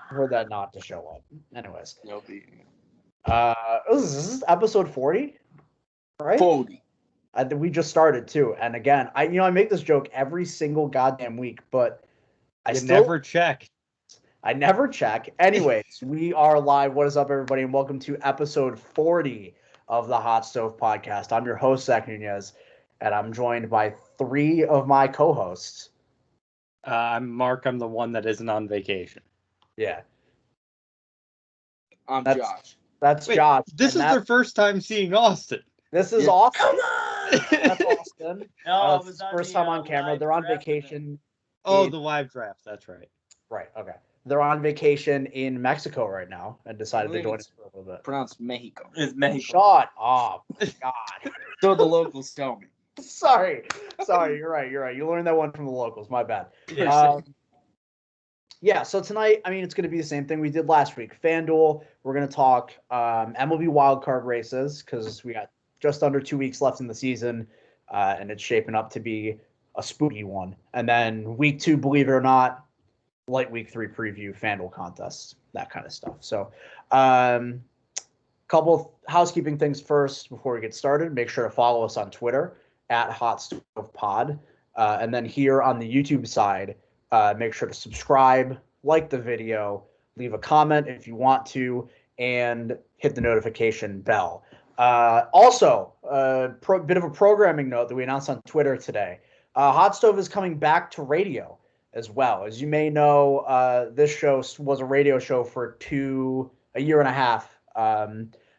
for that not to show up. Anyways. No beating. This is episode 40, right? 40. We just started too. And again, I make this joke every single goddamn week, but I never check. I never check. Anyways, we are live. What is up, everybody? And welcome to episode 40 of the Hot Stove Podcast. I'm your host, Zach Nunez, and I'm joined by three of my co-hosts. I'm Mark. I'm the one that isn't on vacation. Yeah. That's Josh. That's Josh. This is their first time seeing Austin. This is Austin. Come on! That's Austin. No, it was first time on camera. They're on vacation. Oh, the live draft. That's right. Right. Okay. They're on vacation in Mexico right now and decided to join us for a little bit. Pronounced Mexico. It's Mexico. Shut up. God. So the locals tell me. Sorry. You're right. You learned that one from the locals. My bad. Yeah, so tonight, it's going to be the same thing we did last week. Fanduel, we're going to talk MLB wildcard races because we got just under 2 weeks left in the season, and it's shaping up to be a spooky one. And then week 2, believe it or not, light week 3 preview, Fanduel contests, that kind of stuff. So couple of housekeeping things first before we get started. Make sure to follow us on Twitter at HotStovePod. And then here on the YouTube side, make sure to subscribe, like the video, leave a comment if you want to, and hit the notification bell. Also, bit of a programming note that we announced on Twitter today. Hot Stove is coming back to radio as well. As you may know, this show was a radio show for a year and a half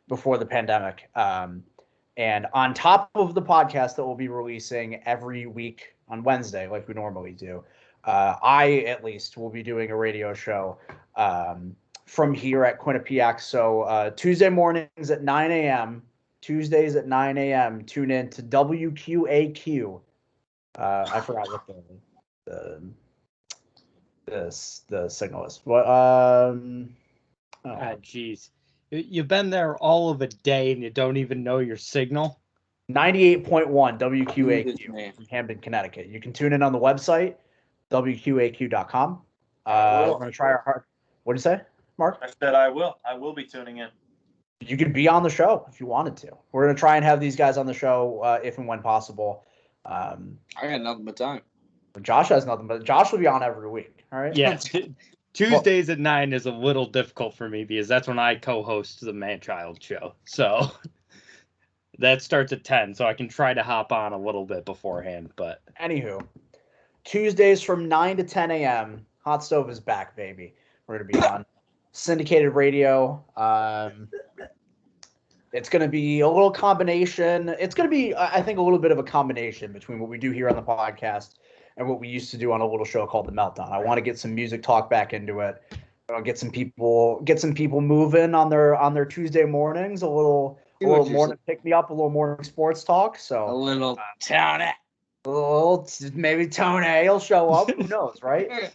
before the pandemic. And on top of the podcast that we'll be releasing every week on Wednesday, like we normally do, I, at least, will be doing a radio show from here at Quinnipiac. So Tuesday mornings at 9 a.m., Tuesdays at 9 a.m., tune in to WQAQ. I forgot what the signal is. Jeez. You've been there all of a day and you don't even know your signal? 98.1 WQAQ from Hamden, Connecticut. You can tune in on the website, WQAQ.com. We're going to try our hard. What did you say, Mark? I said I will. I will be tuning in. You could be on the show if you wanted to. We're going to try and have these guys on the show if and when possible. I got nothing but time. Josh has nothing, but Josh will be on every week. All right. Yeah. Tuesdays at 9 is a little difficult for me because that's when I co-host the Man-Child show. So that starts at 10, so I can try to hop on a little bit beforehand. But anywho, Tuesdays from 9 to 10 a.m., Hot Stove is back, baby. We're going to be on syndicated radio. It's going to be a little combination. It's going to be, I think, a little bit of a combination between what we do here on the podcast and what we used to do on a little show called The Meltdown. I want to get some music talk back into it. Get some people moving on their Tuesday mornings. A little morning pick me up, a little morning sports talk. So a little Tony. Maybe Tony will show up. Who knows, right?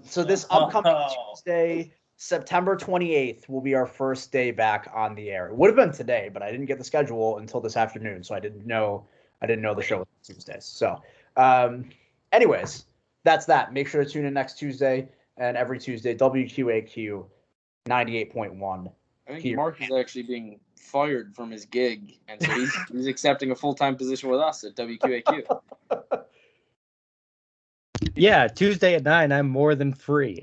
So this upcoming Tuesday, September 28th, will be our first day back on the air. It would have been today, but I didn't get the schedule until this afternoon, so I didn't know the show was Tuesdays. So, anyways, that's that. Make sure to tune in next Tuesday and every Tuesday. WQAQ 98.1. I think Mark is actually being fired from his gig, and so he's accepting a full-time position with us at WQAQ. Yeah, Tuesday at 9, I'm more than free.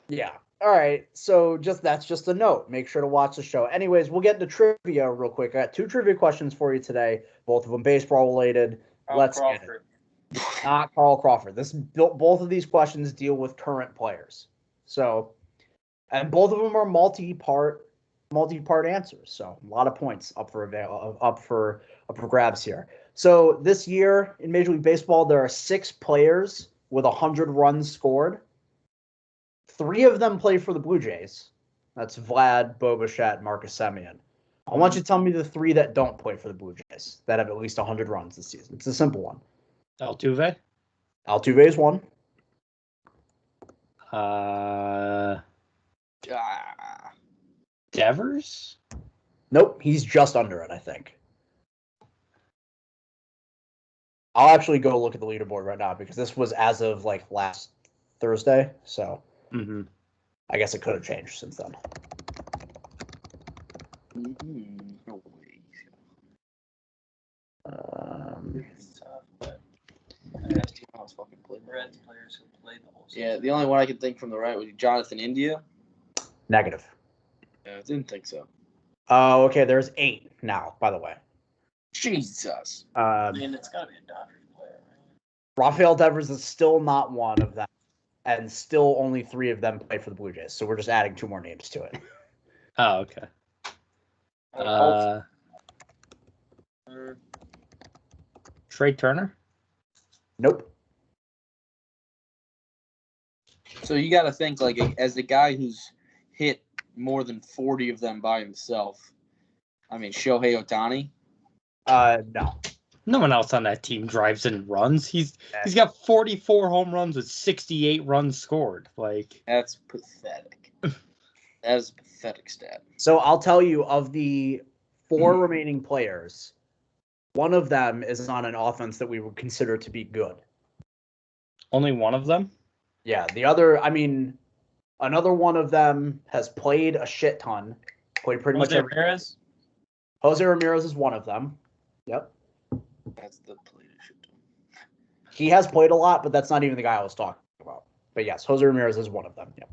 Yeah. All right. So that's just a note. Make sure to watch the show. Anyways, we'll get into trivia real quick. I got 2 trivia questions for you today, both of them baseball related. Let's get it. Not Carl Crawford. Both of these questions deal with current players. So, and both of them are multi-part answers. So a lot of points up for grabs here. So this year in Major League Baseball, there are 6 players with 100 runs scored. 3 of them play for the Blue Jays. That's Vlad, Bo Bichette, Marcus Semien. I want you to tell me the 3 that don't play for the Blue Jays that have at least 100 runs this season. It's a simple one. Altuve? Altuve is one. Devers? Nope, he's just under it, I think. I'll actually go look at the leaderboard right now because this was as of last Thursday, so Mm-hmm. I guess it could have changed since then. No way. It's tough, but Reds players who played the whole season. Yeah, the only one I could think from the right was Jonathan India. Negative. Yeah, I didn't think so. Oh, okay. There's 8 now, by the way. Jesus. I mean, it's got to be a Dodgers player, right? Rafael Devers is still not one of them, and still only 3 of them play for the Blue Jays. So we're just adding 2 more names to it. Oh, okay. Trey Turner? Nope. So you got to think, like, as the guy who's hit more than 40 of them by himself. I mean, Shohei Ohtani. No. No one else on that team drives in runs. He's got 44 home runs with 68 runs scored. Like, That's pathetic. That is a pathetic stat. So I'll tell you, of the 4 remaining players, one of them is on an offense that we would consider to be good. only one of them? Yeah, the other, I mean, another one of them has played a shit ton. Played pretty much Jose every. Ramirez? Jose Ramirez is one of them. Yep. That's the play to shoot. He has played a lot, but that's not even the guy I was talking about. But yes, Jose Ramirez is one of them. Yep.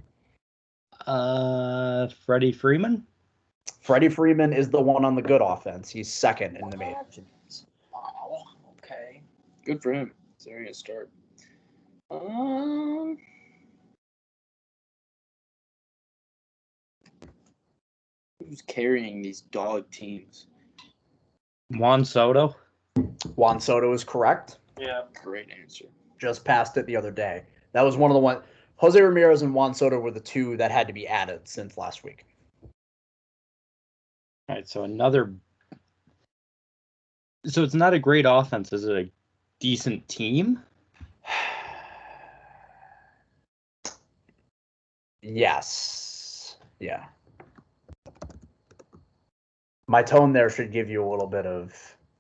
Freddie Freeman? Freddie Freeman is the one on the good offense. He's second in the majors. Wow. Okay. Good for him. It's a very good start. Who's carrying these dog teams? Juan Soto? Juan Soto is correct. Yeah. Great answer. Just passed it the other day. That was one of the ones. Jose Ramirez and Juan Soto were the 2 that had to be added since last week. All right, so another. So it's not a great offense. Is it a decent team? Yes. Yeah. My tone there should give you a little bit of.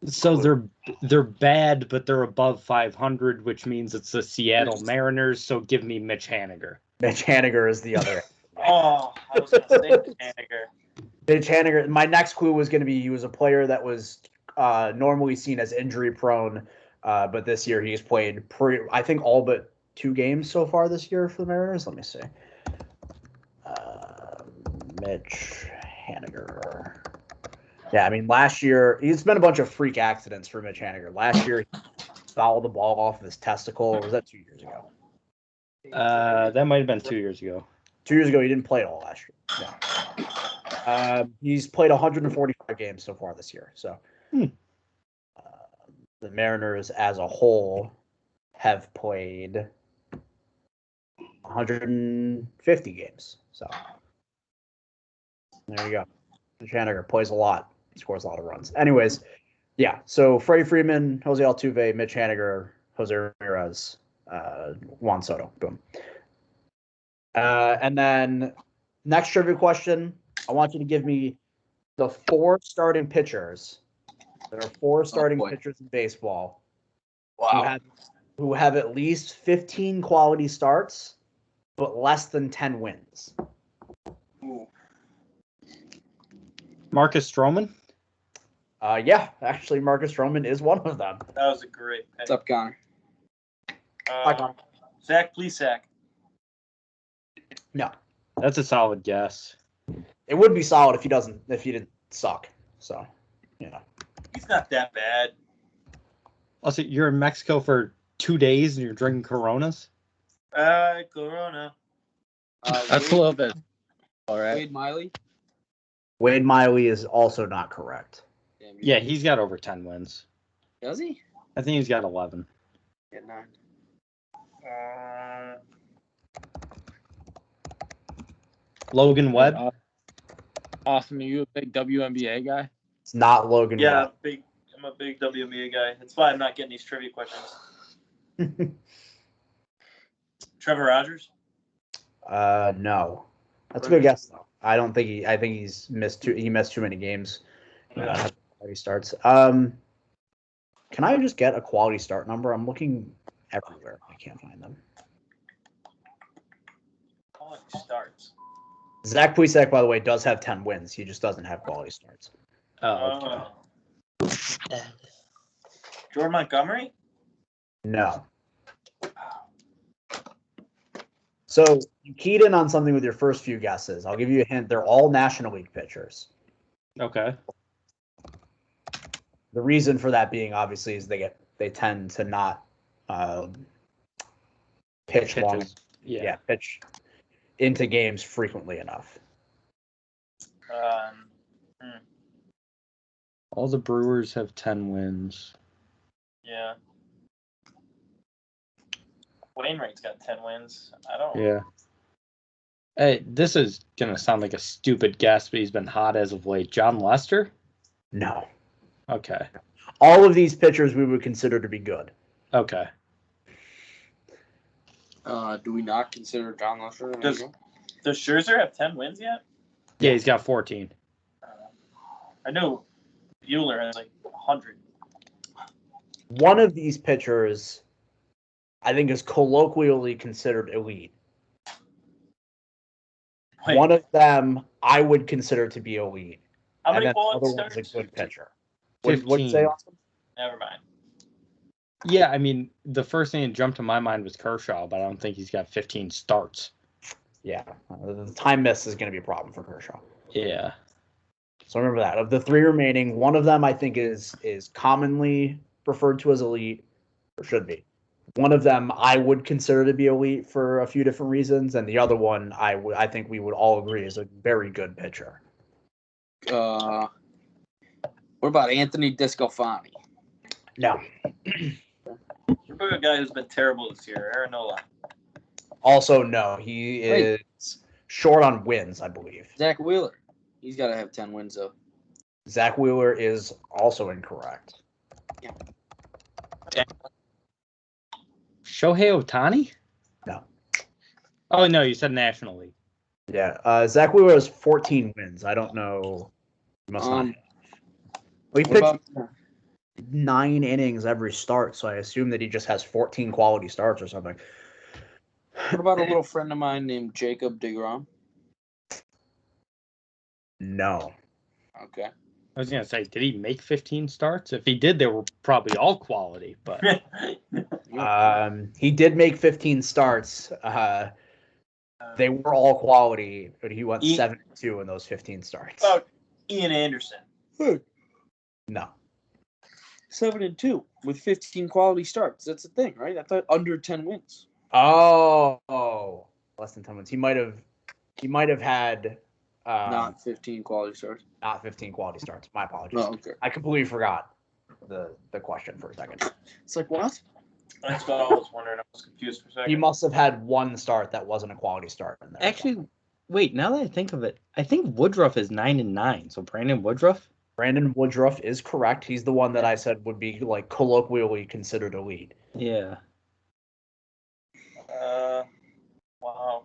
So they're bad, but they're above 500, which means it's the Seattle Mariners. So give me Mitch Haniger. Mitch Haniger is the other. Oh, I was going to say Haniger. Mitch Haniger. My next clue was going to be he was a player that was normally seen as injury prone, but this year he's played I think all but 2 games so far this year for the Mariners. Let me see. Mitch Haniger. Yeah, I mean, last year, it's been a bunch of freak accidents for Mitch Haniger. Last year, he fouled the ball off of his testicle. Or was that 2 years ago? That might have been 2 years ago. 2 years ago, he didn't play at all last year. Yeah. He's played 145 games so far this year. So the Mariners as a whole have played 150 games. So there you go. Mitch Haniger plays a lot. Scores a lot of runs. Anyways, yeah. So Freddie Freeman, Jose Altuve, Mitch Haniger, Jose Ramirez, Juan Soto. Boom. And then next trivia question. I want you to give me the 4 starting pitchers. There are 4 starting pitchers in baseball. Wow. Who have at least 15 quality starts, but less than 10 wins. Ooh. Marcus Stroman? Yeah, actually, Marcus Stroman is one of them. That was a great pick. What's up, Connor? Hi, Connor. Zach Plesac. No, That's a solid guess. it would be solid if he didn't suck. So, He's not that bad. Also, you're in Mexico for 2 days and you're drinking Coronas? Corona. That's a little bit. All right. Wade Miley. Wade Miley is also not correct. Yeah, he's got over 10 wins. Does he? I think he's got 11. Yeah, 9. Logan Webb? Awesome. Are you a big WNBA guy? It's not Logan. Yeah, I'm a big WNBA guy. That's why I'm not getting these trivia questions. Webb. Trevor Rogers. No, that's a good guess though. I think he's missed too. He missed too many games. He starts. Can I just get a quality start number? I'm looking everywhere. I can't find them. Zach Plesac, by the way, does have 10 wins. He just doesn't have quality starts. Oh, okay. Jordan Montgomery? No. So you keyed in on something with your first few guesses. I'll give you a hint. They're all National League pitchers. Okay. The reason for that being obviously is they tend to not pitch long. Yeah. Pitch into games frequently enough. All the Brewers have 10 wins. Yeah. Wainwright's got 10 wins. I don't. Yeah. Hey, this is going to sound like a stupid guess, but he's been hot as of late. John Lester? No. Okay. All of these pitchers we would consider to be good. Okay. Do we not consider John Lester? Does Scherzer have 10 wins yet? Yeah, he's got 14. I know Bueller has like 100. One of these pitchers, I think, is colloquially considered elite. Wait, One of them I would consider to be elite. how And many then the quality other one's starts? a good pitcher. What'd you 15. say, Austin? Never mind. Yeah, I mean, the first thing that jumped to my mind was Kershaw, but I don't think he's got 15 starts. Yeah. The time miss is going to be a problem for Kershaw. Yeah. So remember that. Of the three remaining, one of them I think is commonly referred to as elite, or should be. One of them I would consider to be elite for a few different reasons, and the other one I think we would all agree is a very good pitcher. What about Anthony DeSclafani? No. What about a guy who's been terrible this year, Aaron Nola? Also, no. He is short on wins, I believe. Zach Wheeler. He's got to have 10 wins, though. Zach Wheeler is also incorrect. Yeah. Shohei Ohtani? No. Oh, no, you said National League. Yeah. Zach Wheeler has 14 wins. I don't know. He must not. Well, he What pitched about 9 innings every start, so I assume that he just has 14 quality starts or something. a little friend of mine named Jacob DeGrom? No. Okay. I was going to say, did he make 15 starts? If he did, they were probably all quality, but He did make 15 starts. They were all quality, but he went 7-2 in those 15 starts. About Ian Anderson. No. 7-2 with 15 quality starts. That's the thing, right? I thought under 10 wins. Oh, less than 10 wins. He might have had Not 15 quality starts. not 15 quality starts. My apologies. Oh, okay. I completely forgot the question for a second. It's like, what? That's what I was wondering. I was confused for a second. He must have had one start that wasn't a quality start in there. actually, wait, now that I think of it, I think Woodruff is 9-9. So Brandon Woodruff? Brandon Woodruff is correct. He's the one that I said would be like colloquially considered elite. Yeah. Wow.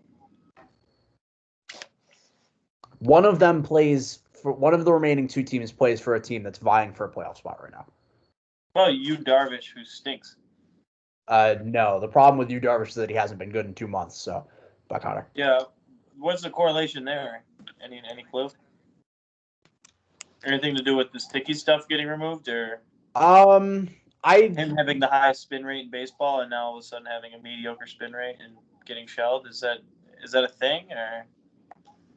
One of them plays for one of the remaining 2 teams plays for a team that's vying for a playoff spot right now. Well, you Darvish, who stinks. No, the problem with Yu Darvish is that he hasn't been good in 2 months. So, Buck Hunter. Yeah. What's the correlation there? Any clue? Anything to do with the sticky stuff getting removed, or Him having the highest spin rate in baseball, and now all of a sudden having a mediocre spin rate and getting shelled? Is that a thing, or?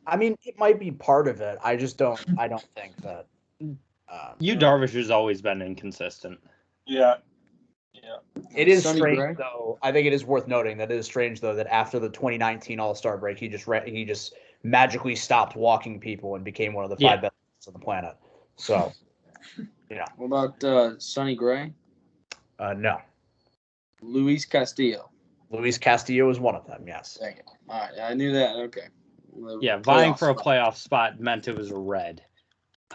I mean, it might be part of it. I don't think that. Darvish has always been inconsistent. Yeah. It is Sonny strange, Gray? though. I think it is worth noting that it is strange, though, that after the 2019 All-Star break, he just magically stopped walking people and became one of the 5 best on the planet. So, What about Sonny Gray? No. Luis Castillo. Luis Castillo is one of them. Yes. Dang it. All right, I knew that. Okay. Yeah, vying Playoff for a spot. playoff spot meant it was a red.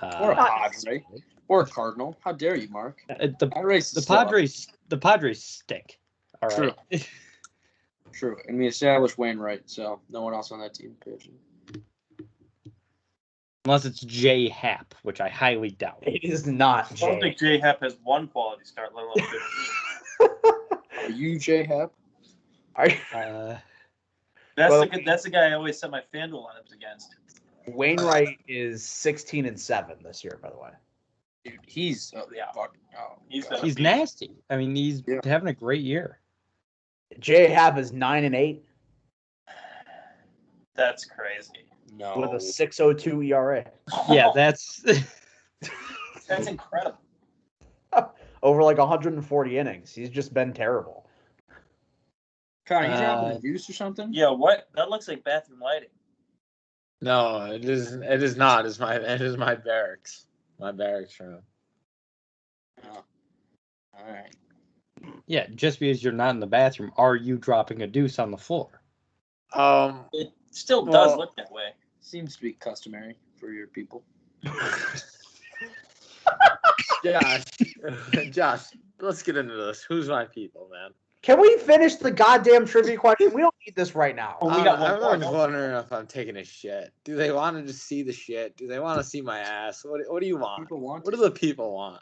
Or a Padre. Or a Cardinal. How dare you, Mark? The Padres stink. All right. True. And we established Wainwright, so no one else on that team pitching. Unless it's J Happ, which I highly doubt. It is not I don't think Jay. J Happ has one quality start, let alone 15. Are you J Hap? Are you- That's the guy I always set my Fanduel lineups against. Wainwright is 16-7 this year, by the way. Dude, he's He's nasty. I mean, he's having a great year. J. Happ is 9-8 That's crazy. No. with a 6.02 ERA. Yeah, that's That's incredible. Over like 140 innings. He's just been terrible. Connor, you dropping a juice or something? Yeah, what? That looks like bathroom lighting. No, it is not. It is my barracks. My barracks room. Oh. All right. yeah. Just because you're not in the bathroom, are you dropping a deuce on the floor? It still does Well- look that way. Seems to be customary for your people. Josh, let's get into this. Who's my people, man? Can we finish the goddamn trivia question? We don't need this right now. Oh, we got one I'm more, just don't we? wondering if I'm taking a shit. Do they want to just see the shit? Do they want to see my ass? What do you want? People want. What do the people want?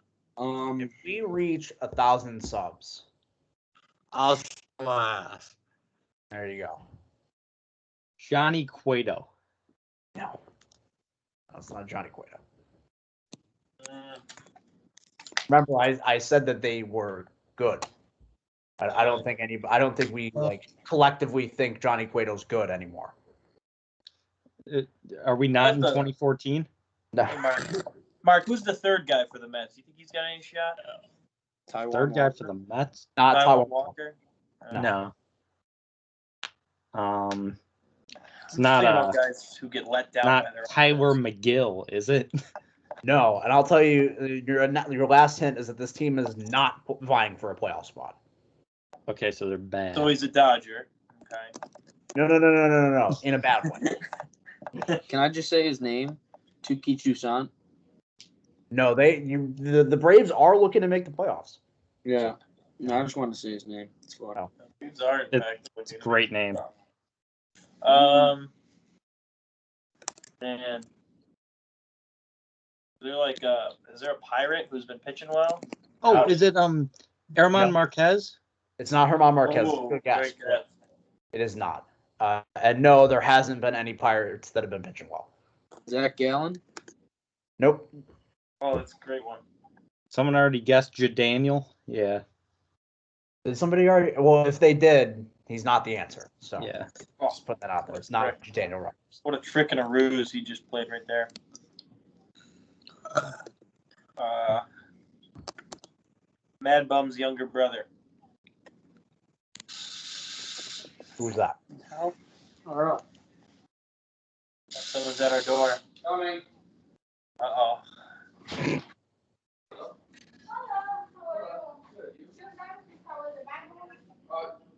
If we reach 1,000 subs, I'll show my ass. there you go. Johnny Cueto. No, that's not Johnny Cueto. Remember, I said that they were good. I don't think we like collectively think Johnny Cueto's good anymore. Are we not in That's a- 2014? No. Hey, Mark, who's the third guy for the Mets? You think he's got any shot? Taiwan Third guy Walker. for the Mets? Not Taiwan Taiwan Walker? No. It's Think not about guys who get let down not by their Tyler offense. McGill, is it? No, and I'll tell you, your last hint is that this team is not vying for a playoff spot. Okay, so they're bad. So he's a Dodger. Okay. No, in a bad way. Can I just say his name? Tuki Chusan. No, the Braves are looking to make the playoffs. Yeah. No, I just wanted to say his name. It's fun. Oh. Dudes are, in It- fact, It's a great name. Man. Is there a pirate who's been pitching well? Oh, is it Herman No. Marquez? It's not Herman Marquez. Oh, Good guess. great guess. It is not. And no, there hasn't been any Pirates that have been pitching well. Zach Gallen. Nope. Oh, that's a great one. Someone already guessed Jadaniel? Yeah. Did somebody already? Well, if they did, he's not the answer. So Yeah. just put that out there. It's not Daniel Rogers. What a trick and a ruse he just played right there. Mad Bum's younger brother. Who's that? All right. Someone's at our door. Coming. Uh-oh.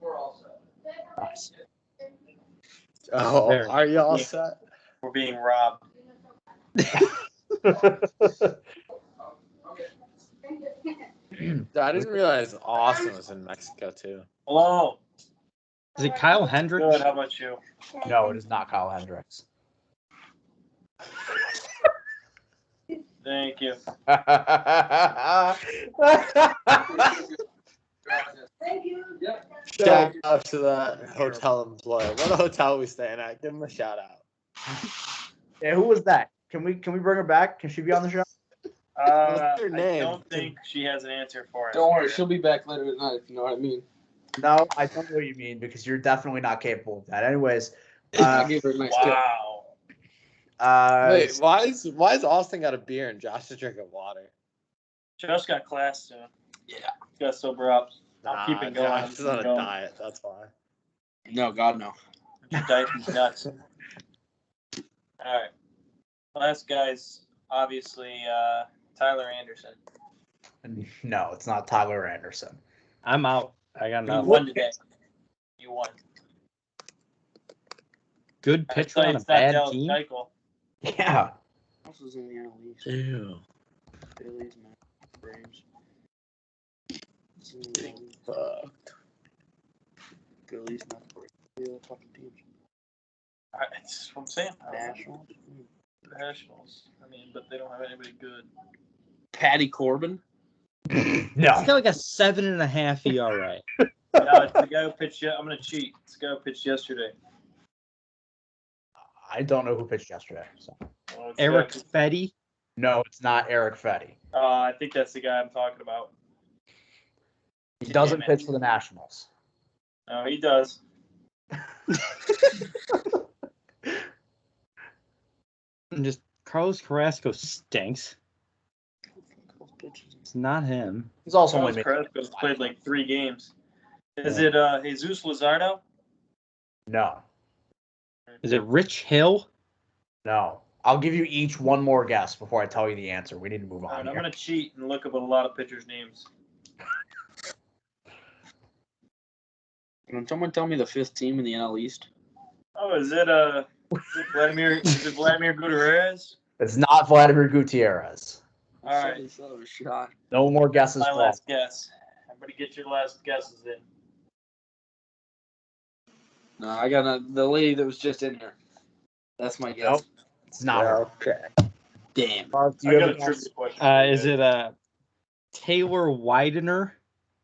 We're all set. Nice. Oh, Very. are you all set? We're being robbed. I didn't realize Austin was in Mexico too. Hello. Is it Kyle Hendricks? Good. How about you? No, it is not Kyle Hendricks. Thank you. Thank you. Yep. Shout out to that hotel employee. What hotel are we staying at? Give him a shout out. Yeah, who was that? Can we bring her back? Can she be on the show? What's her I name? don't think she has an answer for it. Don't worry, she'll be back later tonight if you know what I mean. No, I don't know what you mean because you're definitely not capable of that. Anyways, I gave her a nice tip. Wow. Wait, why is Austin got a beer and Josh is drinking water? Josh got class soon. Yeah. He's got to sober up. I'm keeping going. Josh is on a diet. That's why. No, God, no. Just diet these nuts. All right. Last guy's obviously Tyler Anderson. No, it's not Tyler Anderson. I'm out. I got You nothing. won today. You won. Good I pitcher tell you, on a it's not bad Dallas team? Keuchel. Yeah. Else is in the NL East. Ew. Phillies, Mets, Braves. It's in the NL East. Fuck. Phillies, Mets, Braves. The other fucking teams. That's what I'm saying. Nationals. Nationals. I mean, but they don't have anybody good. Patty Corbin. He's No. got like a 7.5 ERA. No, it's the guy who pitched. I'm gonna cheat. It's the guy who pitched yesterday. I don't know who pitched yesterday. So Well, it's Eric got- Fetty. no, it's not Eric Fetty. I think that's the guy I'm talking about. He doesn't Damn it. pitch for the Nationals. Oh, he does. And just Carlos Carrasco stinks. It's not him. He's also Carlos only Carrasco's played like 3 games. Is it Jesus Luzardo? No. Is it Rich Hill? No. I'll give you each one more guess before I tell you the answer. We need to move All on. right, I'm here. going to cheat and look up a lot of pitchers' names. Can someone tell me the 5th team in the NL East? Oh, is it Vladimir? Is it Vladimir Gutierrez? It's not Vladimir Gutierrez. All right. Somebody said it was shot. No more guesses. My for last guess. Everybody, get your last guesses in. No, I got the lady that was just in here. That's my guess. Nope. It's not her. Okay. Damn. Mark, do I you got have a a guess? trivia question. for you Is guys. it Taylor Widener?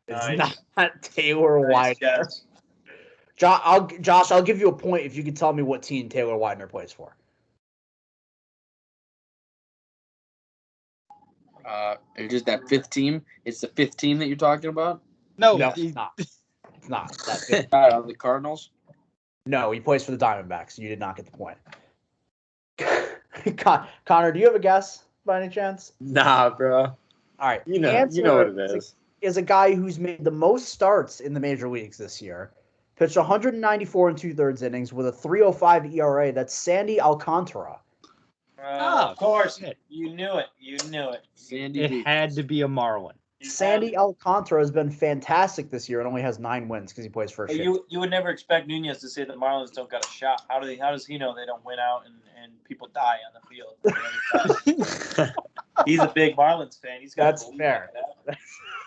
It's Nice. not Taylor Nice Widener. guess. Josh, I'll give you a point if you can tell me what team Taylor Widener plays for. It's just that 5th team. It's the 5th team that you're talking about. No, No, it's not. It's not. That's it. The Cardinals. No, he plays for the Diamondbacks. You did not get the point. Connor, do you have a guess by any chance? Nah, bro. All right. You know Answer what it is. is a guy who's made the most starts in the major leagues this year. Pitched 194 and 2/3 innings with a 3.05 ERA. That's Sandy Alcantara. Of course. shit. You knew it. You knew it. Sandy. It Beach. had to be a Marlin. You Sandy had it. Alcantara has been fantastic this year and only has 9 wins because he plays for a shit. You would never expect Nunez to say the Marlins don't got a shot. How does he know they don't win out and people die on the field? He's a big Marlins fan. He's got That's fair.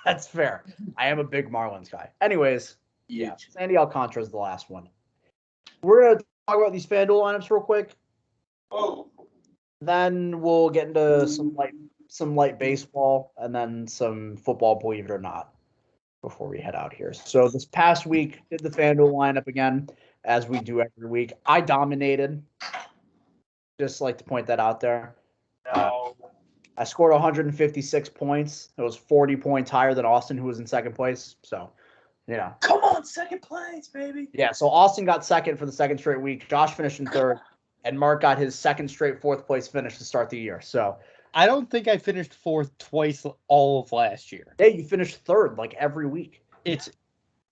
That's fair. I am a big Marlins guy. Anyways, yeah, Huge. Sandy Alcantara is the last one. We're gonna talk about these FanDuel lineups real quick. Oh, Then we'll get into some light baseball and then some football, believe it or not, before we head out here. So this past week, did the FanDuel lineup again, as we do every week. I dominated. Just like to point that out there. no. I scored 156 points. It was 40 points higher than Austin, who was in second place. So, you know. Come on, second place, baby. Yeah, so Austin got second for the second straight week. Josh finished in third. And Mark got his second straight fourth place finish to start the year. So, I don't think I finished 4th twice all of last year. hey, you finished third like every week.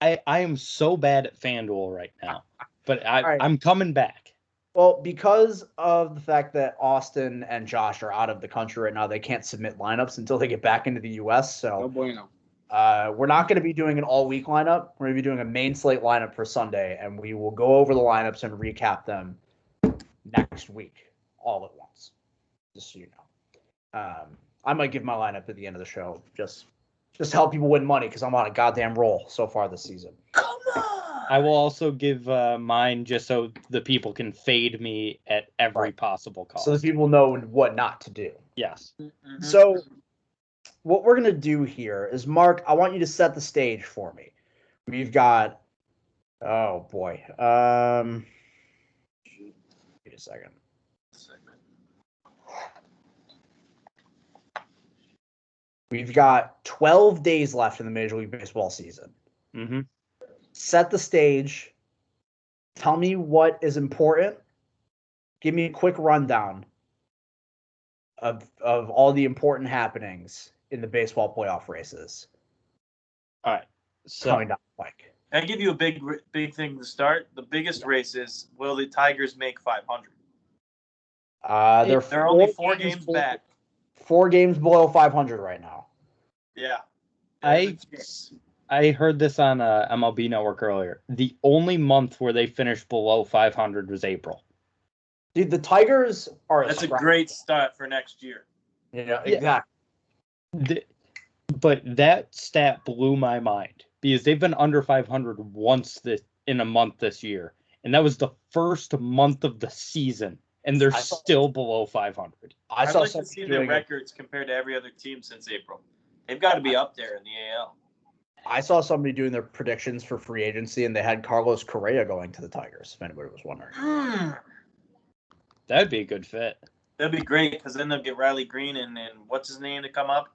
I am so bad at FanDuel right now, but right. I'm coming back. Well, because of the fact that Austin and Josh are out of the country right now, they can't submit lineups until they get back into the U.S. No So bueno. we're not going to be doing an all-week lineup. We're going to be doing a main slate lineup for Sunday, and we will go over the lineups and recap them next week all at once, just so you know. I might give my lineup at the end of the show, just to help people win money because I'm on a goddamn roll so far this season. Come on. I will also give mine just so the people can fade me at every Right. possible cost. So that people know what not to do. Yes. Mhm. So what we're going to do here is, Mark, I want you to set the stage for me. We've got, oh boy. Wait a second. We've got 12 days left in the Major League Baseball season. Mm-hmm. Set the stage. Tell me what is important. Give me a quick rundown of all the important happenings in the baseball playoff races All right. So coming down the pike. I give you a big thing to start. The biggest race is, will the Tigers make 500? They're only 4 games back. 4 games below 500 right now. Yeah. I heard this on MLB Network earlier. The only month where they finished below 500 was April. Dude, the Tigers are That's a scrap. great start for next year. Yeah, Yeah. exactly. But that stat blew my mind because they've been under 500 once in a month this year, and that was the first month of the season, and they're still below 500. I I'd saw like to something see their doing it. records compared to every other team since April. They've got to be up there in the AL. I saw somebody doing their predictions for free agency, and they had Carlos Correa going to the Tigers, if anybody was wondering. That'd be a good fit. That'd be great because then they'll get Riley Green and what's his name to come up.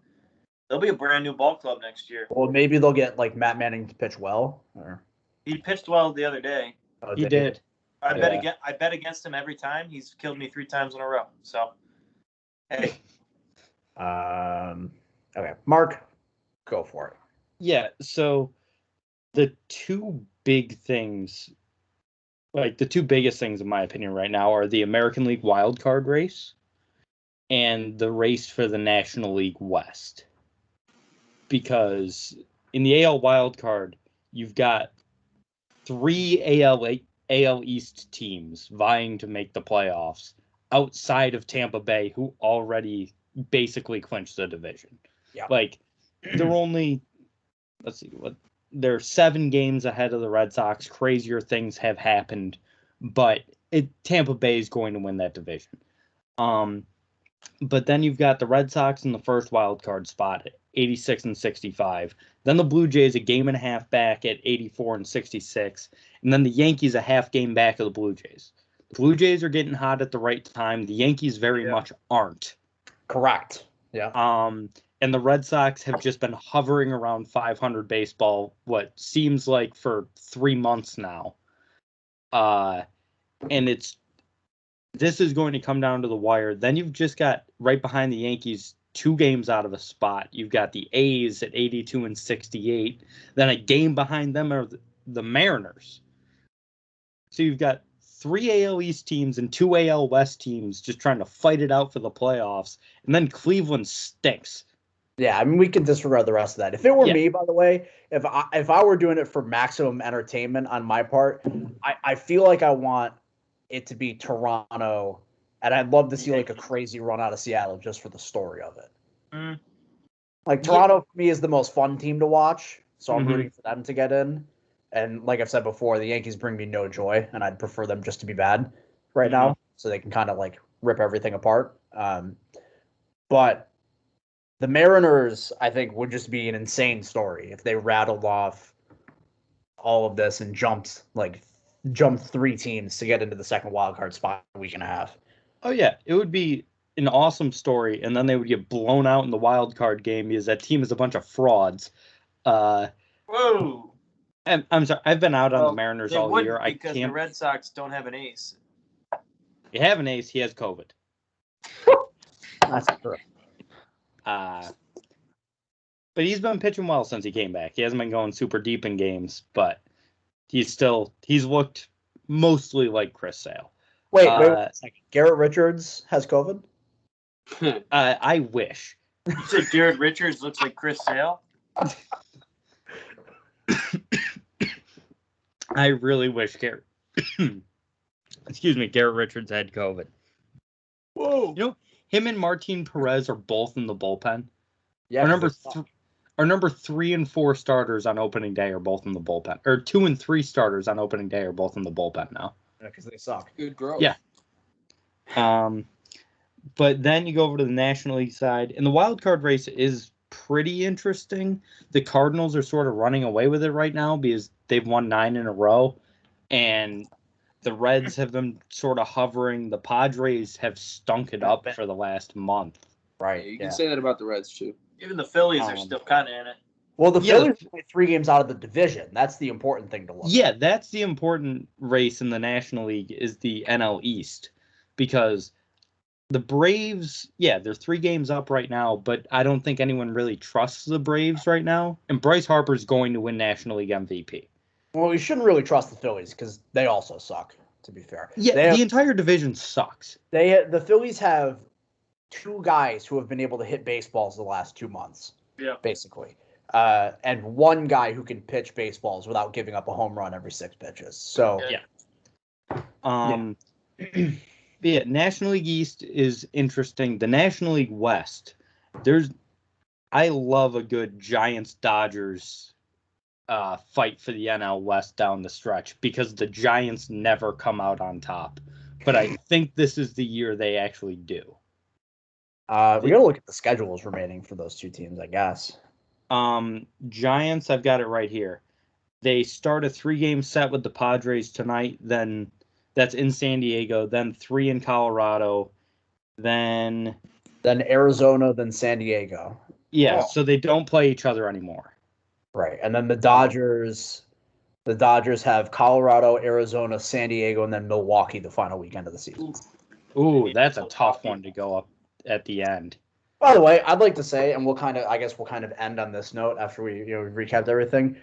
They'll be a brand new ball club next year. Well, maybe they'll get like Matt Manning to pitch well. Or... He pitched well the other day. He did. I bet against him every time. He's killed me 3 times in a row. So, hey. Okay, Mark, go for it. Yeah. So the two big things, like the two biggest things in my opinion right now, are the American League wild card race and the race for the National League West. Because in the AL wild card, you've got 3 AL East teams vying to make the playoffs outside of Tampa Bay, who already basically clinched the division. Yeah. Like, they're only, they're 7 games ahead of the Red Sox. Crazier things have happened, but Tampa Bay is going to win that division. But then you've got the Red Sox in the first wild card spot at 86 and 65. Then the Blue Jays a game and a half back at 84 and 66. And then the Yankees a half game back of the Blue Jays. The Blue Jays are getting hot at the right time. The Yankees very much aren't. Correct. Yeah. And the Red Sox have just been hovering around 500 baseball, what seems like for 3 months now. And this is going to come down to the wire. Then you've just got right behind the Yankees 2 games out of a spot. You've got the A's at 82 and 68. Then a game behind them are the Mariners. So you've got 3 AL East teams and 2 AL West teams just trying to fight it out for the playoffs. And then Cleveland stinks. Yeah, I mean, we can disregard the rest of that. If it were me, by the way, if I were doing it for maximum entertainment on my part, I feel like I want it to be Toronto, and I'd love to see like a crazy run out of Seattle just for the story of it. Like Toronto for me is the most fun team to watch, so I'm rooting for them to get in. And like I've said before, the Yankees bring me no joy, and I'd prefer them just to be bad right now, so they can kind of like rip everything apart. But the Mariners, I think, would just be an insane story if they rattled off all of this and jumped 3 teams to get into the second wild card spot in a week and a half. Oh yeah, it would be an awesome story, and then they would get blown out in the wild card game because that team is a bunch of frauds. Whoa! I'm sorry, I've been out on the Mariners all year. Because the Red Sox don't have an ace. You have an ace. He has COVID. That's true. But he's been pitching well since he came back. He hasn't been going super deep in games, but he's looked mostly like Chris Sale. Wait a second. Garrett Richards has COVID? I wish. You said Garrett Richards looks like Chris Sale? I really wish Garrett Richards had COVID. Whoa. You know, him and Martin Perez are both in the bullpen. Yeah. Our number 3 and 4 starters on opening day are both in the bullpen. Or 2 and 3 starters on opening day are both in the bullpen now. Because they suck. Good growth. Yeah. But then you go over to the National League side, and the wild card race is pretty interesting. The Cardinals are sort of running away with it right now because they've won 9 in a row, and the Reds have been sort of hovering. The Padres have stunk it up for the last month. Right. Yeah, you can say that about the Reds too. Even the Phillies are still kind of in it. Well, the Phillies are 3 games out of the division. That's the important thing to look at. Yeah, that's the important race in the National League is the NL East, because the Braves, they're 3 games up right now, but I don't think anyone really trusts the Braves right now. And Bryce Harper's going to win National League MVP. Well, we shouldn't really trust the Phillies because they also suck, to be fair. Yeah, the entire division sucks. The Phillies have 2 guys who have been able to hit baseballs the last 2 months. Yeah. Basically. And 1 guy who can pitch baseballs without giving up a home run every 6 pitches. So National League East is interesting. The National League West, I love a good Giants-Dodgers fight for the NL West down the stretch because the Giants never come out on top. But I think this is the year they actually do. We got to look at the schedules remaining for those 2 teams, I guess. Giants, I've got it right here. They start a 3-game set with the Padres tonight, then That's in San Diego. Then 3 in Colorado. Then Arizona, then San Diego. yeah, Oh. so they don't play each other anymore. Right. And then the Dodgers have Colorado, Arizona, San Diego, and then Milwaukee the final weekend of the season. Ooh, that's a tough one to go up at the end. By the way, I'd like to say, and we'll kind of end on this note after we recapped everything.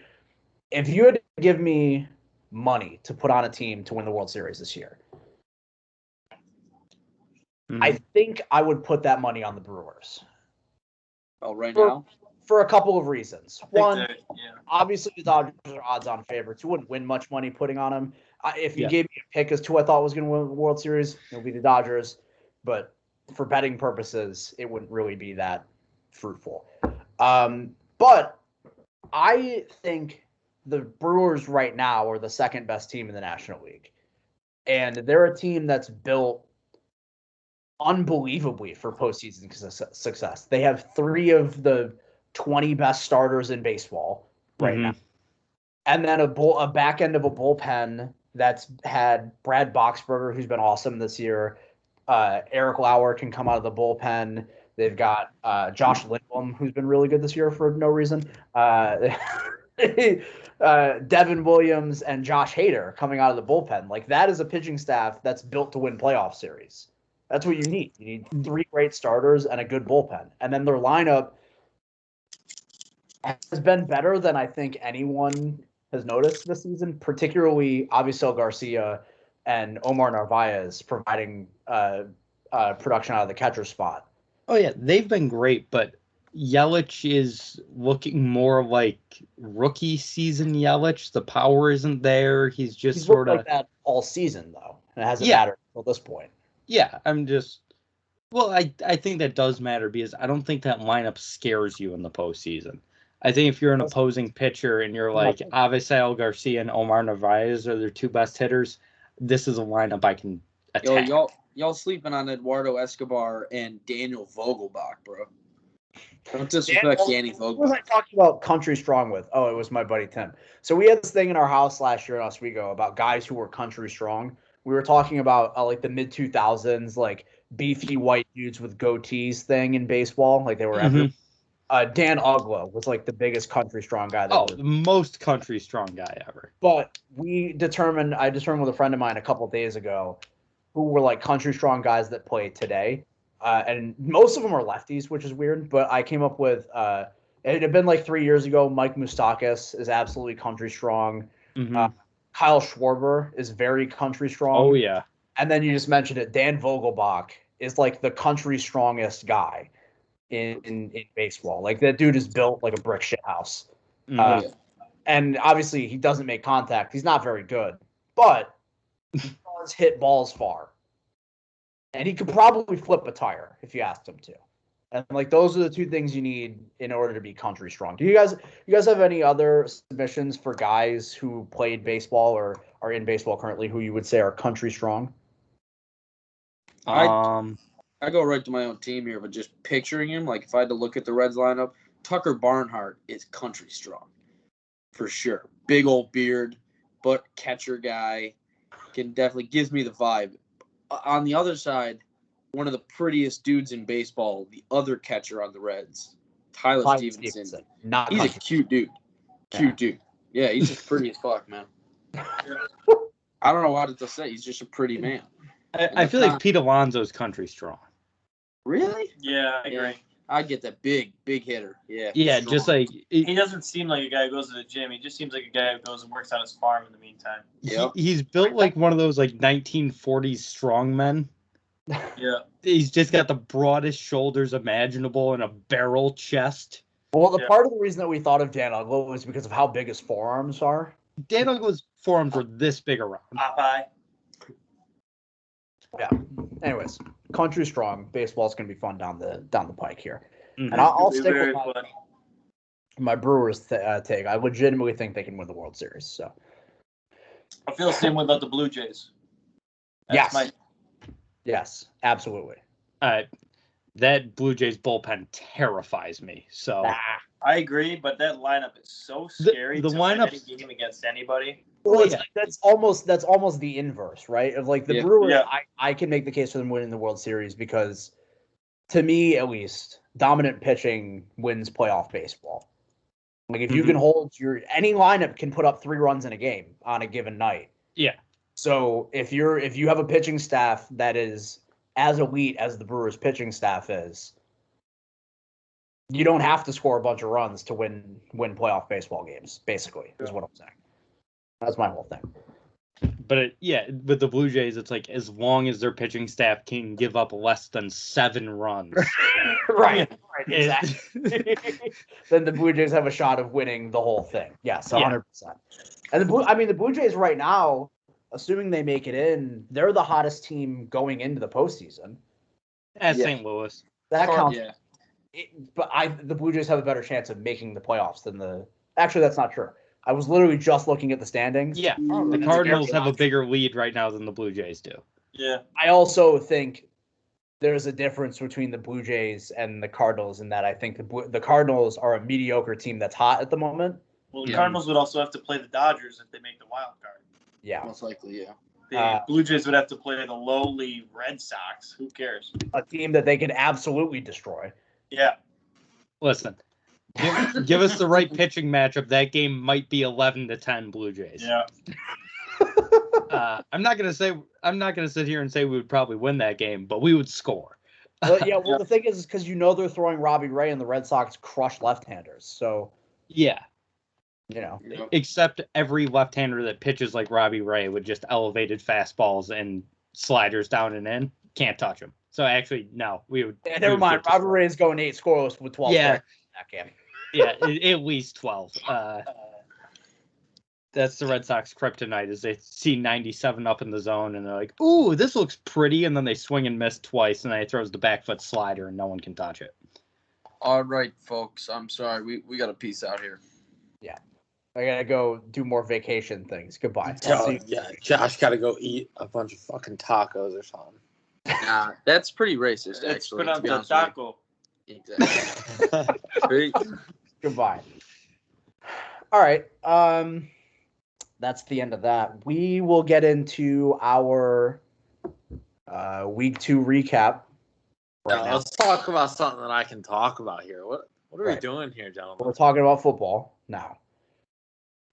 If you had to give me money to put on a team to win the World Series this year, I think I would put that money on the Brewers. Oh, right now? For a couple of reasons. One, yeah. obviously the Dodgers are odds-on favorites. You wouldn't win much money putting on them. If you Yeah. gave me a pick as to who I thought was going to win the World Series, it would be the Dodgers. But for betting purposes, it wouldn't really be that fruitful. But I think the Brewers right now are the second best team in the National League. And they're a team that's built unbelievably for postseason success. They have 3 of the 20 best starters in baseball right now. And then a back end of a bullpen that's had Brad Boxberger, who's been awesome this year. Eric Lauer can come out of the bullpen. They've got Josh Lindblom, who's been really good this year for no reason. Devin Williams and Josh Hader coming out of the bullpen. Like, that is a pitching staff that's built to win playoff series. That's what you need. You need 3 great starters and a good bullpen. And then their lineup has been better than I think anyone has noticed this season, particularly Avisel Garcia and Omar Narvaez providing production out of the catcher spot. Oh, yeah, they've been great, but Yelich is looking more like rookie season Yelich. The power isn't there. He's just sort of like that all season, though. And it hasn't Yeah. mattered until this point. Yeah, I think that does matter because I don't think that lineup scares you in the postseason. I think if you're an opposing pitcher and you're like Avisel Garcia and Omar Narvaez are their 2 best hitters, this is a lineup I can attack. Yo, y'all sleeping on Eduardo Escobar and Daniel Vogelbach, bro. Don't disrespect Danny What was I Vogelbach. talking about country strong with? Oh, it was my buddy Tim. So we had this thing in our house last year in Oswego about guys who were country strong. We were talking about like the mid 2000s, like beefy white dudes with goatees thing in baseball. Like they were everywhere. Dan Ugla was like the biggest country strong guy. The most country strong guy ever. But I determined with a friend of mine a couple of days ago who were like country strong guys that play today. And most of them are lefties, which is weird. But I came up with it had been like 3 years ago. Mike Moustakas is absolutely country strong. Kyle Schwarber is very country strong. Oh, yeah. And then you just mentioned it. Dan Vogelbach is like the country strongest guy in baseball. Like, that dude is built like a brick shit house. And obviously he doesn't make contact. He's not very good, but he does hit balls far. And he could probably flip a tire if you asked him to. And like, those are the 2 things you need in order to be country strong. Do you guys have any other submissions for guys who played baseball or are in baseball currently who you would say are country strong? I go right to my own team here, but just picturing him, like if I had to look at the Reds lineup, Tucker Barnhart is country strong for sure. Big old beard, but catcher guy, gives me the vibe. On the other side, one of the prettiest dudes in baseball, the other catcher on the Reds, Tyler Stevenson. He's a cute dude. Dude. Yeah, he's just pretty as fuck, man. I don't know what to say. He's just a pretty man. I feel like Pete Alonso's country strong. Really? Yeah, I agree. I get that big hitter. Yeah. Yeah, strong. just like he doesn't seem like a guy who goes to the gym. He just seems like a guy who goes and works on his farm in the meantime. He's built like one of those like 1940s strongmen. Yeah. He's just got the broadest shoulders imaginable and a barrel chest. Well, part of the reason that we thought of Dan Ugla was because of how big his forearms are. Dan Ugla's forearms were this big around. Popeye. Yeah. Anyways, country strong. Baseball's going to be fun down the pike here. And I'll stick with my Brewers take. I legitimately think they can win the World Series. So I feel the same way about the Blue Jays. Yes, absolutely. That Blue Jays bullpen terrifies me. So I agree, but that lineup is so scary The to win any lineups- game against anybody. Well, yeah. that's almost the inverse, right? Of like the Yeah. Brewers, Yeah. I can make the case for them winning the World Series because, to me at least, dominant pitching wins playoff baseball. Like if you can hold any lineup can put up 3 runs in a game on a given night. Yeah. So if you have a pitching staff that is as elite as the Brewers pitching staff is, you don't have to score a bunch of runs to win playoff baseball games, basically, is what I'm saying. That's my whole thing. But with the Blue Jays, it's like as long as their pitching staff can give up less than 7 runs. Right, exactly. Then the Blue Jays have a shot of winning the whole thing. Yes, 100%. And the Blue Jays right now, assuming they make it in, they're the hottest team going into the postseason. At St. Louis. That counts. Yeah. But the Blue Jays have a better chance of making the playoffs than the. Actually, that's not true. I was literally just looking at the standings. Yeah, the Cardinals have a bigger lead right now than the Blue Jays do. Yeah. I also think there's a difference between the Blue Jays and the Cardinals in that I think the Cardinals are a mediocre team that's hot at the moment. Well, the Cardinals would also have to play the Dodgers if they make the wild card. Yeah. Most likely, yeah. The Blue Jays would have to play the lowly Red Sox. Who cares? A team that they could absolutely destroy. Yeah. Listen, give us the right pitching matchup. That game might be 11-10 Blue Jays. Yeah. I'm not gonna sit here and say we would probably win that game, but we would score. Well, the thing is because they're throwing Robbie Ray and the Red Sox crush left-handers. So yeah. Except every left-hander that pitches like Robbie Ray with just elevated fastballs and sliders down and in, can't touch him. So actually, no, we would. Yeah, never mind. Robbie Ray is going 8 scoreless with 12 Yeah. strikes in that game. Yeah, at least 12. That's the Red Sox kryptonite is they see 97 up in the zone and they're like, ooh, this looks pretty. And then they swing and miss twice and then he throws the back foot slider and no one can touch it. all right, folks. I'm sorry. We got to peace out here. Yeah. I got to go do more vacation things. Goodbye. Yeah, Josh got to go eat a bunch of fucking tacos or something. Nah, that's pretty racist, It's actually. to be pronounced honest with taco. you. Exactly. Goodbye. All right. That's the end of that. We will get into our week 2 recap right now. Let's talk about something that I can talk about here. What are we Right. doing here, gentlemen? We're talking about football now.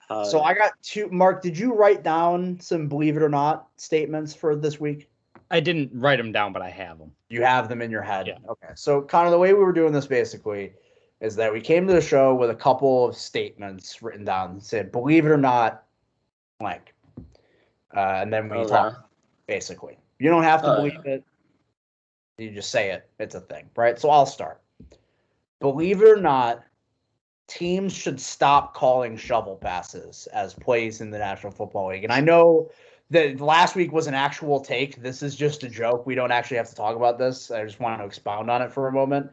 So I got 2. Mark, did you write down some believe it or not statements for this week? I didn't write them down, but I have them. You have them in your head. Yeah. Okay. So kind of the way we were doing this basically is that we came to the show with a couple of statements written down that said, believe it or not, blank. And then we talk, basically. You don't have to believe it. You just say it. It's a thing, right? So I'll start. Believe it or not, teams should stop calling shovel passes as plays in the National Football League. And I know that last week was an actual take. This is just a joke. We don't actually have to talk about this. I just want to expound on it for a moment.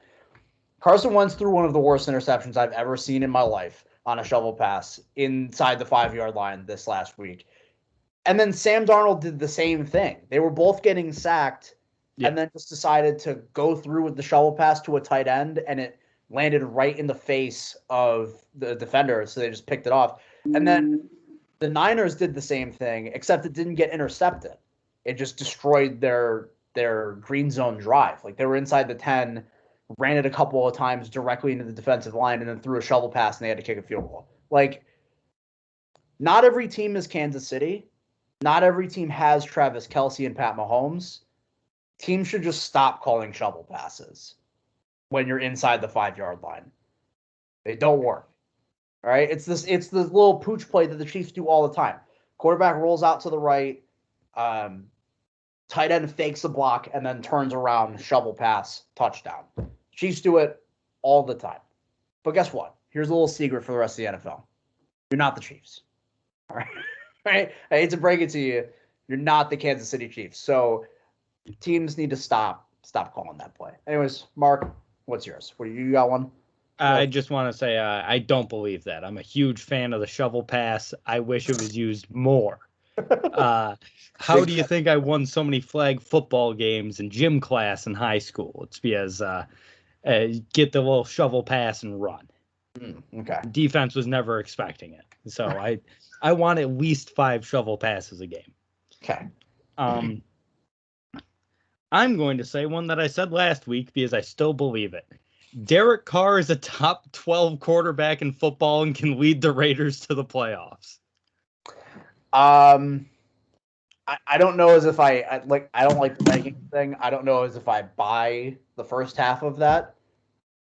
Carson Wentz threw one of the worst interceptions I've ever seen in my life on a shovel pass inside the 5-yard line this last week. And then Sam Darnold did the same thing. They were both getting sacked and then just decided to go through with the shovel pass to a tight end, and it landed right in the face of the defender, so they just picked it off. And then the Niners did the same thing, except it didn't get intercepted. It just destroyed their green zone drive. Like, they were inside the 10, ran it a couple of times directly into the defensive line, and then threw a shovel pass, and they had to kick a field goal. Like, not every team is Kansas City. Not every team has Travis Kelce and Pat Mahomes. Teams should just stop calling shovel passes when you're inside the 5-yard line. They don't work. All right? It's this little pooch play that the Chiefs do all the time. Quarterback rolls out to the right, tight end fakes a block, and then turns around, shovel pass, touchdown. Chiefs do it all the time. But guess what? Here's a little secret for the rest of the NFL. You're not the Chiefs. All right? Right? I hate to break it to you. You're not the Kansas City Chiefs. So teams need to stop calling that play. Anyways, Mark, what's yours? What you got one? I just want to say I don't believe that. I'm a huge fan of the shovel pass. I wish it was used more. How do you think I won so many flag football games in gym class in high school? It's because get the little shovel pass and run. Okay. Defense was never expecting it. So I want at least 5 shovel passes a game. Okay. I'm going to say one that I said last week because I still believe it. Derek Carr is a top 12 quarterback in football and can lead the Raiders to the playoffs. I don't know as if I don't like the ranking thing. I don't know as if I buy the first half of that.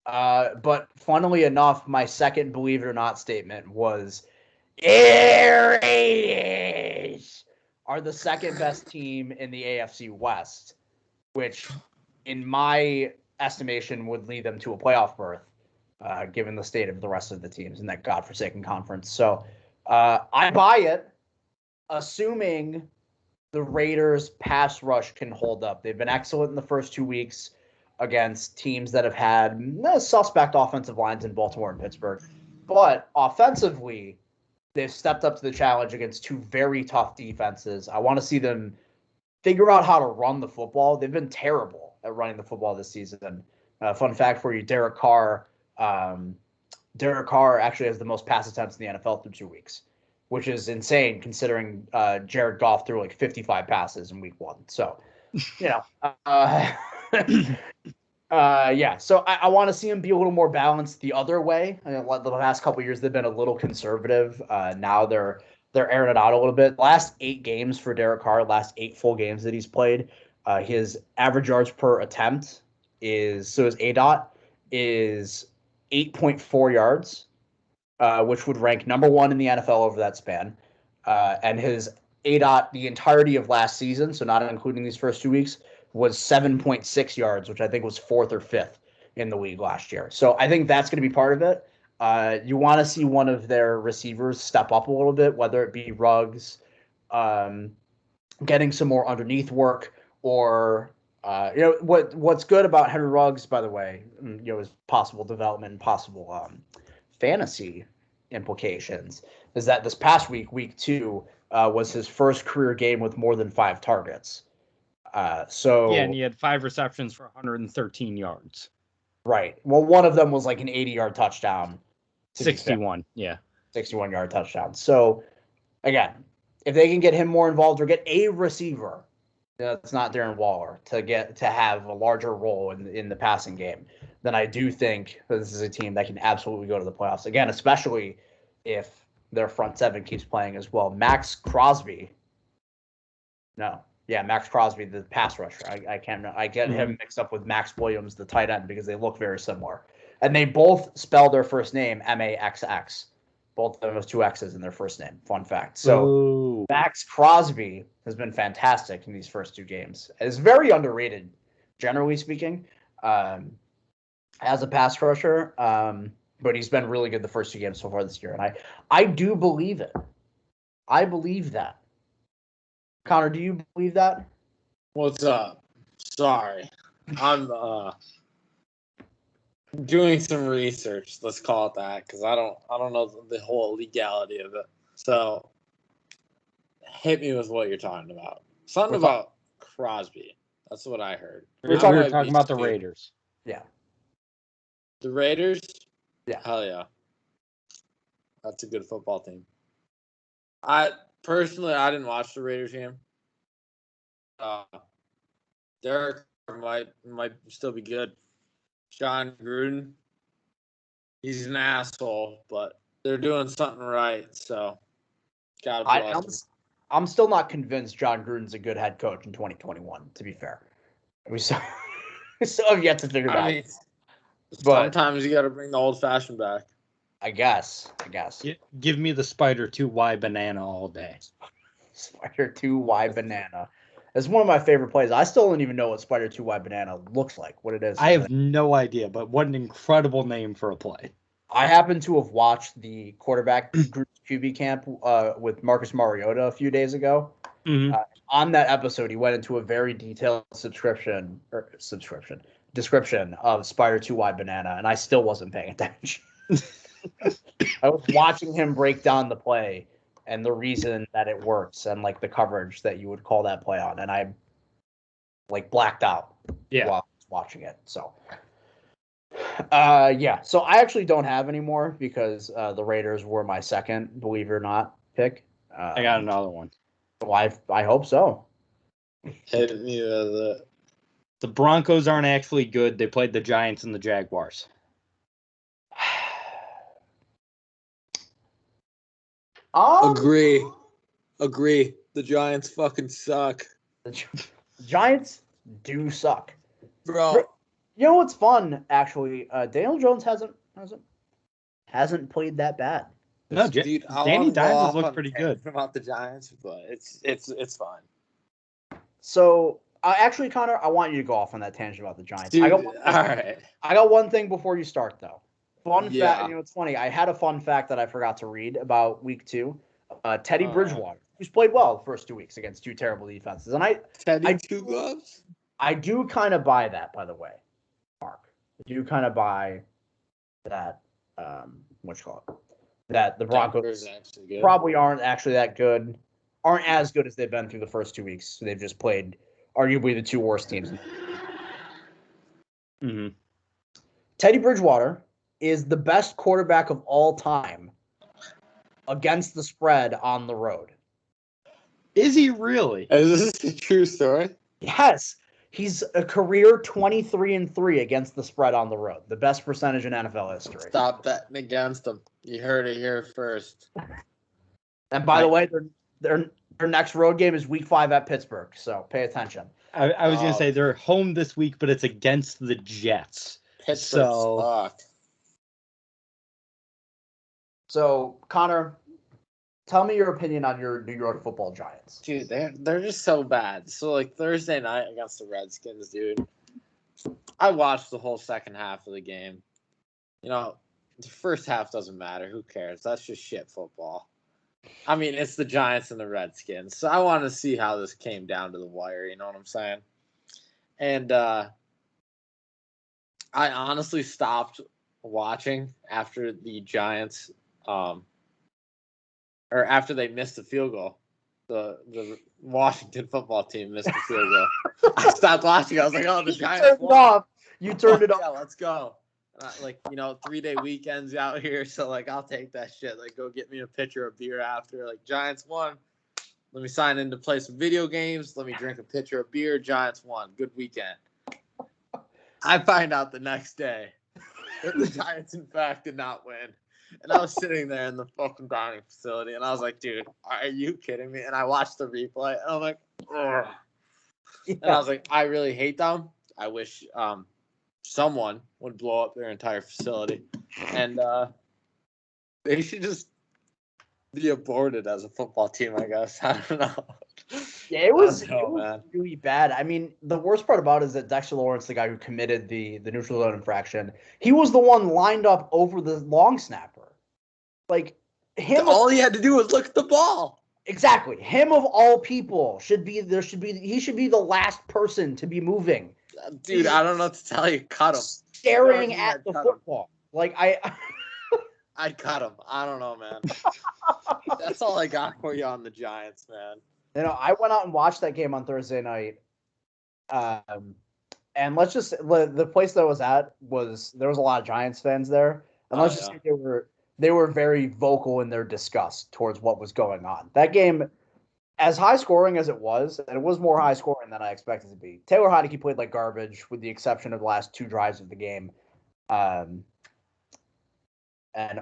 But funnily enough, my second believe it or not statement was Raiders are the second best team in the AFC West, which in my estimation would lead them to a playoff berth, given the state of the rest of the teams in that godforsaken conference. So I buy it, assuming the Raiders pass rush can hold up. They've been excellent in the first 2 weeks against teams that have had suspect offensive lines in Baltimore and Pittsburgh. But offensively, they've stepped up to the challenge against 2 very tough defenses. I want to see them figure out how to run the football. They've been terrible at running the football this season. Fun fact for you, Derek Carr actually has the most pass attempts in the NFL through 2 weeks, which is insane considering Jared Goff threw like 55 passes in week 1. So, yeah. So I want to see him be a little more balanced the other way. The past couple of years, they've been a little conservative. Now they're airing it out a little bit. Last 8 games for Derek Carr, last 8 full games that he's played, his average yards per attempt his ADOT is 8.4 yards. Which would rank number 1 in the NFL over that span. And his ADOT the entirety of last season, so not including these first 2 weeks, was 7.6 yards, which I think was 4th or 5th in the league last year. So I think that's going to be part of it. You want to see one of their receivers step up a little bit, whether it be Ruggs, getting some more underneath work, or what's good about Henry Ruggs, by the way, his possible development and possible fantasy implications is that this past week 2, was his first career game with more than 5 targets. And he had 5 receptions for 113 yards. Right. Well, one of them was like an 80-yard touchdown. 61, yeah. 61-yard touchdown. So, again, if they can get him more involved or get a receiver that's not Darren Waller to have a larger role in the passing game, then I do think this is a team that can absolutely go to the playoffs. Again, especially if their front 7 keeps playing as well. Max Crosby, the pass rusher. I get him mixed up with Max Williams, the tight end, because they look very similar. And they both spell their first name Maxx. Both of them have 2 X's in their first name. Fun fact. So Max Crosby has been fantastic in these first 2 games. Is very underrated, generally speaking, as a pass rusher. But he's been really good the first 2 games so far this year. And I do believe it. I believe that. Connor, do you believe that? What's up? Sorry. I'm doing some research, let's call it that, because I don't know the whole legality of it. So hit me with what you're talking about. Something about Crosby. That's what I heard. We're talking about the Raiders. Yeah. The Raiders? Yeah. Hell yeah. That's a good football team. I didn't watch the Raiders game. Derek might still be good. John Gruden, he's an asshole, but they're doing something right. So, God bless him. I'm still not convinced John Gruden's a good head coach in 2021. To be fair, we still have yet to figure that out. But sometimes you got to bring the old fashioned back. I guess. Give me the Spider 2Y banana all day. Spider 2Y banana. It's one of my favorite plays. I still don't even know what Spider 2Y banana looks like, what it is. I have no idea, but what an incredible name for a play. I happen to have watched the quarterback group QB camp with Marcus Mariota a few days ago. Mm-hmm. On that episode, he went into a very detailed description of Spider 2Y banana, and I still wasn't paying attention. I was watching him break down the play and the reason that it works and like the coverage that you would call that play on, and I like blacked out while I was watching it. So Yeah. So I actually don't have any more because the Raiders were my second, believe it or not, pick. I got another one. So I hope so. Hit me with it. The Broncos aren't actually good. They played the Giants and the Jaguars. Agree. The Giants fucking suck. The Giants do suck. Bro. You know what's fun, actually? Daniel Jones hasn't played that bad. No, Dude, Danny Dimes has looked pretty good about the Giants, but it's fine. So, actually, Connor, I want you to go off on that tangent about the Giants. Dude, all right. I got one thing before you start, though. Fun Yeah. fact. You know, it's funny. I had a fun fact that I forgot to read about week 2. Teddy Bridgewater, who's played well the first 2 weeks against 2 terrible defenses, and Teddy two gloves. I do kind of buy that, by the way, Mark. I do kind of buy that. What you call it? That the Broncos probably aren't actually that good, aren't as good as they've been through the first 2 weeks. So they've just played arguably the 2 worst teams. Mm-hmm. Teddy Bridgewater is the best quarterback of all time against the spread on the road. Is he really? Is this a true story? Yes. He's a career 23-3 against the spread on the road. The best percentage in NFL history. Stop betting against them. You heard it here first. And by the way, their next road game is week 5 at Pittsburgh. So pay attention. I was going to say they're home this week, but it's against the Jets. Pittsburgh suck. So, Connor, tell me your opinion on your New York Football Giants. Dude, they're just so bad. So, like, Thursday night against the Redskins, dude, I watched the whole second half of the game. You know, the first half doesn't matter. Who cares? That's just shit football. I mean, it's the Giants and the Redskins. So I want to see how this came down to the wire. You know what I'm saying? And I honestly stopped watching after the Giants or after they missed the field goal. The Washington football team missed the field goal. I stopped watching. I was like, oh, the Giants won. You turned it off. Yeah, let's go. 3-day weekends out here, so like I'll take that shit. Like, go get me a pitcher of beer after. Like, Giants won. Let me sign in to play some video games. Let me drink a pitcher of beer. Giants won. Good weekend. I find out the next day that the Giants, in fact, did not win. And I was sitting there in the fucking dining facility, and I was like, dude, are you kidding me? And I watched the replay, and I'm like, ugh. Yeah. And I was like, I really hate them. I wish someone would blow up their entire facility. And they should just be aborted as a football team, I guess. I don't know. Yeah, it was really bad. I mean, the worst part about it is that Dexter Lawrence, the guy who committed the neutral zone infraction, he was the one lined up over the long snapper. Like, him. All he had to do was look at the ball. Exactly. Him of all people he should be the last person to be moving. Dude, I don't know what to tell you. Cut him. Staring at the football. Like, I'd cut him. I don't know, man. That's all I got for you on the Giants, man. You know, I went out and watched that game on Thursday night. And let's just the place that I was at there was a lot of Giants fans there. And let's just say they were very vocal in their disgust towards what was going on. That game, as high scoring as it was, and it was more high scoring than I expected it to be. Taylor Heineke played like garbage, with the exception of the last 2 drives of the game. And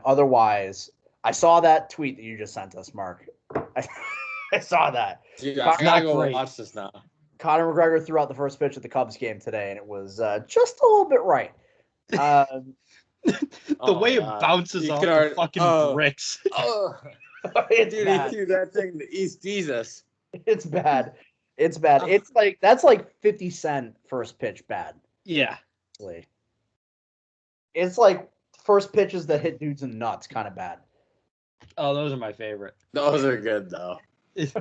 otherwise, I saw that tweet that you just sent us, Mark. I saw that. Dude, I gotta go watch this now. Conor McGregor threw out the first pitch of the Cubs game today, and it was just a little bit right. The way it bounces off the fucking bricks. It's dude, bad. He threw that thing to East Jesus. It's bad. It's bad. It's like that's like 50 Cent first pitch bad. Yeah. It's like first pitches that hit dudes in the nuts kind of bad. Oh, those are my favorite. Those are good though.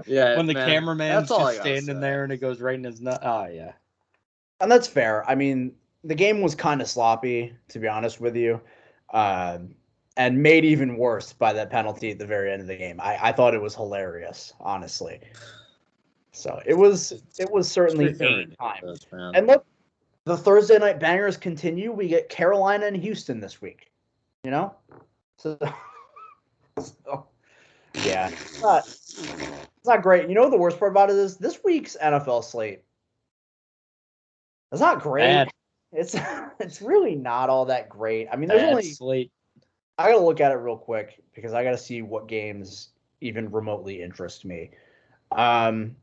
Yeah, when the cameraman's just standing say. there and it goes right in his nut. Oh, yeah. And that's fair. I mean, the game was kind of sloppy, to be honest with you, and made even worse by that penalty at the very end of the game. I thought it was hilarious, honestly. So it was certainly 8 times. And look, the Thursday night bangers continue. We get Carolina and Houston this week. You know, so yeah, it's not great. You know what the worst part about it is? This week's NFL slate. It's not great. Bad. It's really not all that great. I mean, there's Bad only slate. I gotta look at it real quick because I gotta see what games even remotely interest me. I'm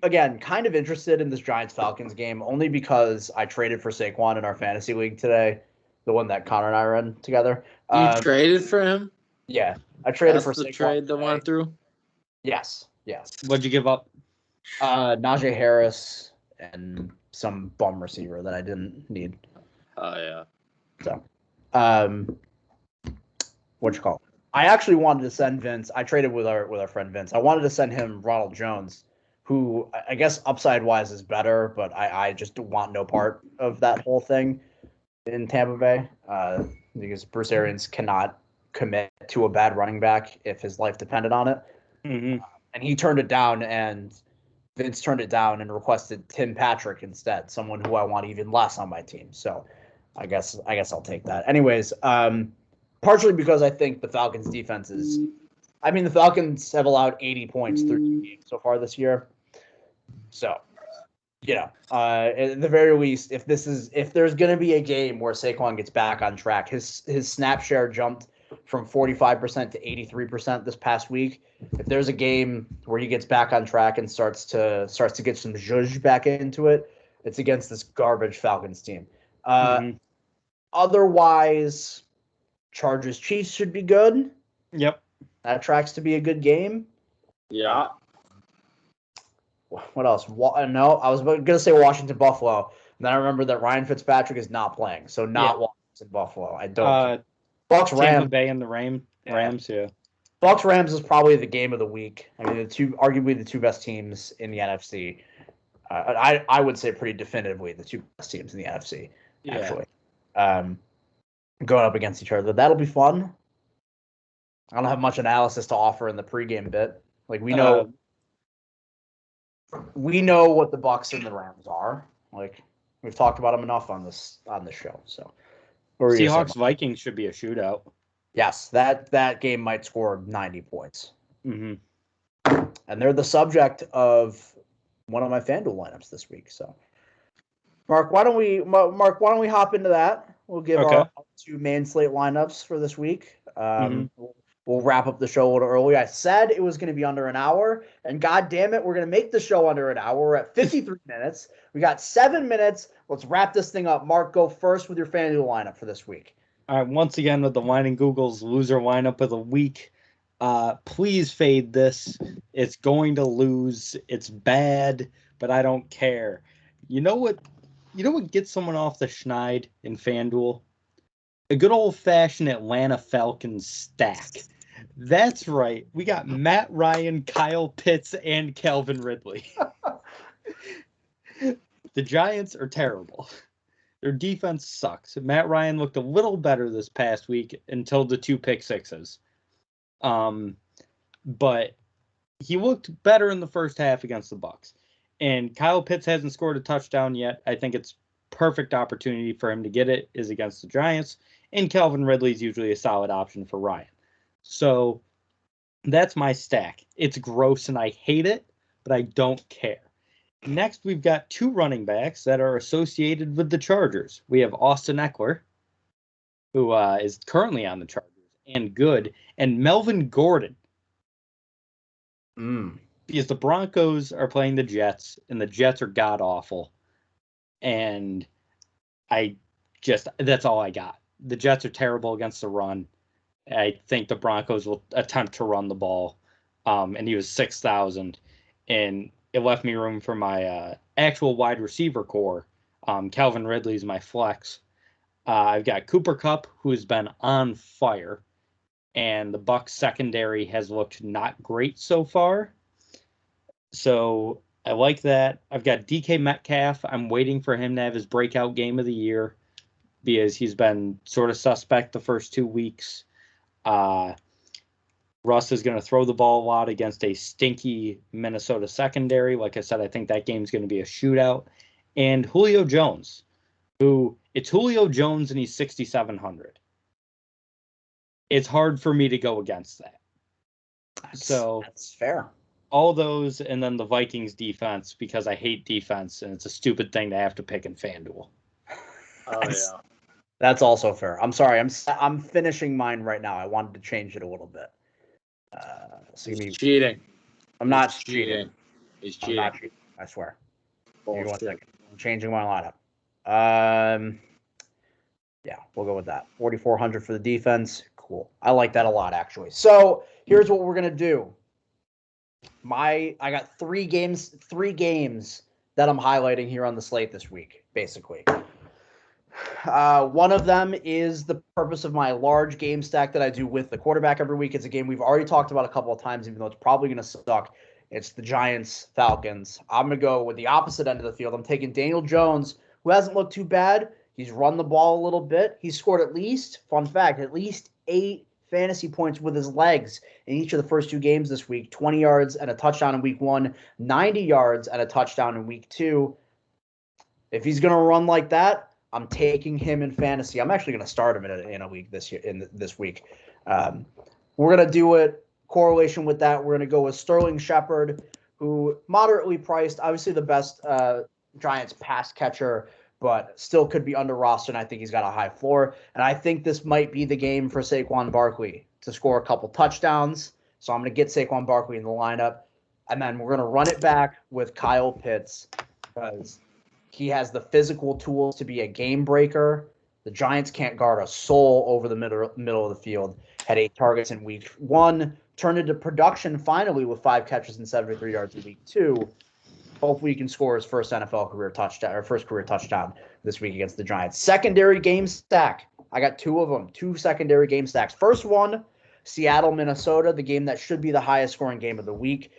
again kind of interested in this Giants Falcons game only because I traded for Saquon in our fantasy league today, the one that Connor and I ran together. You traded for him? Yeah, I traded That's for the Saquon trade that today. went through? Yes. What'd you give up? Najee Harris and some bum receiver that I didn't need. Oh, yeah. So, what you call it? I actually wanted to send Vince. I traded with our friend Vince. I wanted to send him Ronald Jones, who I guess upside wise is better, but I just want no part of that whole thing in Tampa Bay because Bruce Arians cannot commit to a bad running back if his life depended on it. Mm-hmm. And he turned it down, and Vince turned it down and requested Tim Patrick instead, someone who I want even less on my team. So I guess I'll take that. Anyways, partially because I think the Falcons defense is – I mean, the Falcons have allowed 80 points through 2 games so far this year. So, at the very least, if there's going to be a game where Saquon gets back on track, his snap share jumped from 45% to 83% this past week. If there's a game where he gets back on track and starts to get some zhuzh back into it, it's against this garbage Falcons team. Otherwise, Chargers Chiefs should be good. Yep. That tracks to be a good game. Yeah. What else? No, I was going to say Washington Buffalo. And then I remember that Ryan Fitzpatrick is not playing, so not Washington Buffalo. I don't. Bucks Tampa Rams. Bay and the Rams. Yeah. Bucks Rams is probably the game of the week. I mean, arguably the two best teams in the NFC. I would say pretty definitively the two best teams in the NFC. Yeah. Actually, going up against each other, that'll be fun. I don't have much analysis to offer in the pregame bit. Like we know what the Bucks and the Rams are. Like we've talked about them enough on this show. So Seahawks Vikings should be a shootout. Yes, that game might score 90 points. Mm-hmm. And they're the subject of one of my Fanduel lineups this week. So, Mark, why don't we hop into that? We'll give our 2 main slate lineups for this week. We'll wrap up the show a little early. I said it was going to be under an hour, and God damn it, we're going to make the show under an hour. We're at 53 minutes. We got 7 minutes. Let's wrap this thing up. Mark, go first with your Fanduel lineup for this week. All right, once again with the Wine and Google's loser lineup of the week. Please fade this. It's going to lose. It's bad, but I don't care. You know what gets someone off the schneid in FanDuel? A good old-fashioned Atlanta Falcons stack. That's right. We got Matt Ryan, Kyle Pitts, and Calvin Ridley. The Giants are terrible. Their defense sucks. Matt Ryan looked a little better this past week until the 2 pick sixes. But he looked better in the first half against the Bucs. And Kyle Pitts hasn't scored a touchdown yet. I think it's perfect opportunity for him to get it is against the Giants. And Calvin Ridley's usually a solid option for Ryan. So that's my stack. It's gross and I hate it, but I don't care. Next, we've got 2 running backs that are associated with the Chargers. We have Austin Eckler, who is currently on the Chargers and good, and Melvin Gordon. Because the Broncos are playing the Jets, and the Jets are god-awful. And that's all I got. The Jets are terrible against the run. I think the Broncos will attempt to run the ball. And he was 6,000. And it left me room for my actual wide receiver core. Calvin Ridley is my flex. I've got Cooper Kupp, who's been on fire. And the Bucs secondary has looked not great so far. So I like that. I've got DK Metcalf. I'm waiting for him to have his breakout game of the year because he's been sort of suspect the first 2 weeks. Russ is going to throw the ball a lot against a stinky Minnesota secondary. Like I said, I think that game's going to be a shootout. and Julio Jones, who it's Julio Jones and he's 6,700. It's hard for me to go against that. That's fair. All those, and then the Vikings defense, because I hate defense, and it's a stupid thing to have to pick in FanDuel. Oh yeah. That's also fair. I'm sorry. I'm finishing mine right now. I wanted to change it a little bit. He's cheating. I'm not cheating. He's I'm cheating. not cheating. I swear. Give me 1 Bullshit. second. I'm changing my lineup. Yeah, we'll go with that. 4,400 for the defense. Cool. I like that a lot, actually. So here's what we're gonna do. I got three games that I'm highlighting here on the slate this week, basically. One of them is the purpose of my large game stack that I do with the quarterback every week. It's a game we've already talked about a couple of times, even though it's probably going to suck. It's the Giants-Falcons. I'm going to go with the opposite end of the field. I'm taking Daniel Jones, who hasn't looked too bad. He's run the ball a little bit. He's scored at least 8 fantasy points with his legs in each of the first 2 games this week. 20 yards and a touchdown in week 1, 90 yards and a touchdown in week 2. If he's going to run like that, I'm taking him in fantasy. I'm actually going to start him in a week this week. We're going to do it correlation with that. We're going to go with Sterling Shepard, who moderately priced, obviously the best Giants pass catcher, but still could be under roster, and I think he's got a high floor. And I think this might be the game for Saquon Barkley to score a couple touchdowns. So I'm going to get Saquon Barkley in the lineup. And then we're going to run it back with Kyle Pitts because he has the physical tools to be a game breaker. The Giants can't guard a soul over the middle of the field. Had 8 targets in week 1. Turned into production finally with 5 catches and 73 yards in week 2. Hopefully he can score his first NFL career touchdown or first career touchdown this week against the Giants. Secondary game stack. I got 2 of them. 2 secondary game stacks. First one, Seattle, Minnesota, the game that should be the highest scoring game of the week.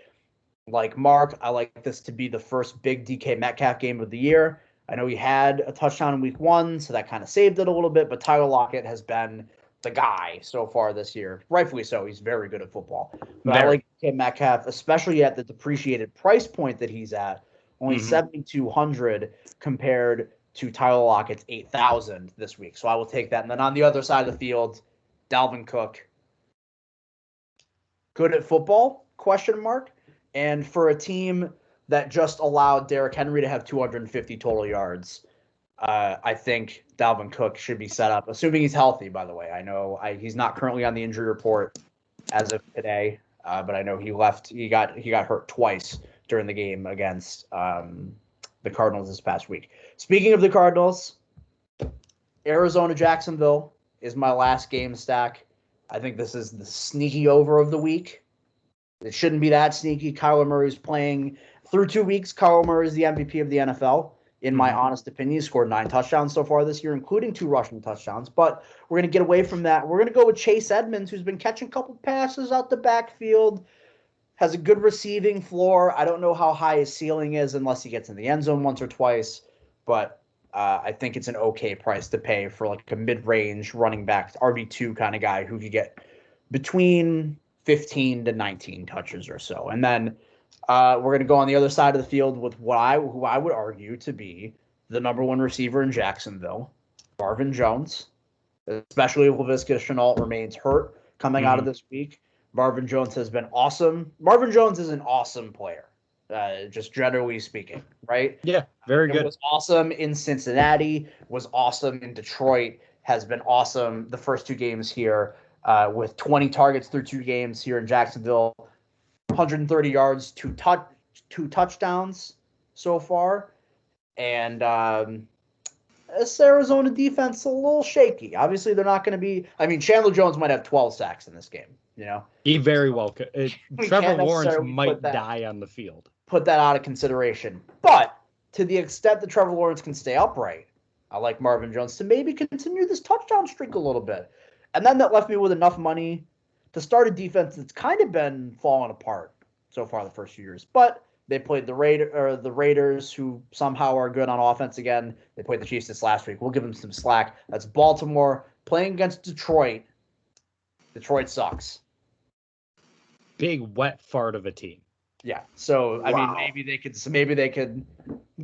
Like Mark, I like this to be the first big DK Metcalf game of the year. I know he had a touchdown in week 1, so that kind of saved it a little bit, but Tyler Lockett has been the guy so far this year. Rightfully so. He's very good at football. But I like DK Metcalf, especially at the depreciated price point that he's at, only 7,200 compared to Tyler Lockett's 8,000 this week. So I will take that. And then on the other side of the field, Dalvin Cook. Good at football? Question mark. And for a team that just allowed Derrick Henry to have 250 total yards, I think Dalvin Cook should be set up, assuming he's healthy, by the way. I know he's not currently on the injury report as of today, but I know he left. He got hurt twice during the game against the Cardinals this past week. Speaking of the Cardinals, Arizona-Jacksonville is my last game stack. I think this is the sneaky over of the week. It shouldn't be that sneaky. Kyler Murray's playing through 2 weeks. Kyler Murray is the MVP of the NFL. In my honest opinion, he scored 9 touchdowns so far this year, including 2 rushing touchdowns. But we're going to get away from that. We're going to go with Chase Edmonds, who's been catching a couple passes out the backfield, has a good receiving floor. I don't know how high his ceiling is unless he gets in the end zone once or twice. But I think it's an okay price to pay for like a mid-range running back, RB2 kind of guy who could get between 15 to 19 touches or so. And then we're going to go on the other side of the field with who I would argue to be the number 1 receiver in Jacksonville, Marvin Jones, especially if Laviska Shenault remains hurt coming out of this week. Marvin Jones has been awesome. Marvin Jones is an awesome player, just generally speaking, right? Yeah, very good. Was awesome in Cincinnati, was awesome in Detroit, has been awesome the first 2 games here with 20 targets through 2 games here in Jacksonville. 130 yards, 2 touchdowns so far. And this Arizona defense is a little shaky. Obviously, they're not going to be – I mean, Chandler Jones might have 12 sacks in this game, you know? He very well could. Trevor Lawrence might die on the field. Put that out of consideration. But to the extent that Trevor Lawrence can stay upright, I like Marvin Jones to maybe continue this touchdown streak a little bit. And then that left me with enough money to start a defense that's kind of been falling apart so far the first few years. But they played the Raiders, who somehow are good on offense again. They played the Chiefs this last week. We'll give them some slack. That's Baltimore playing against Detroit. Detroit sucks. Big wet fart of a team. Yeah. So I mean, maybe they could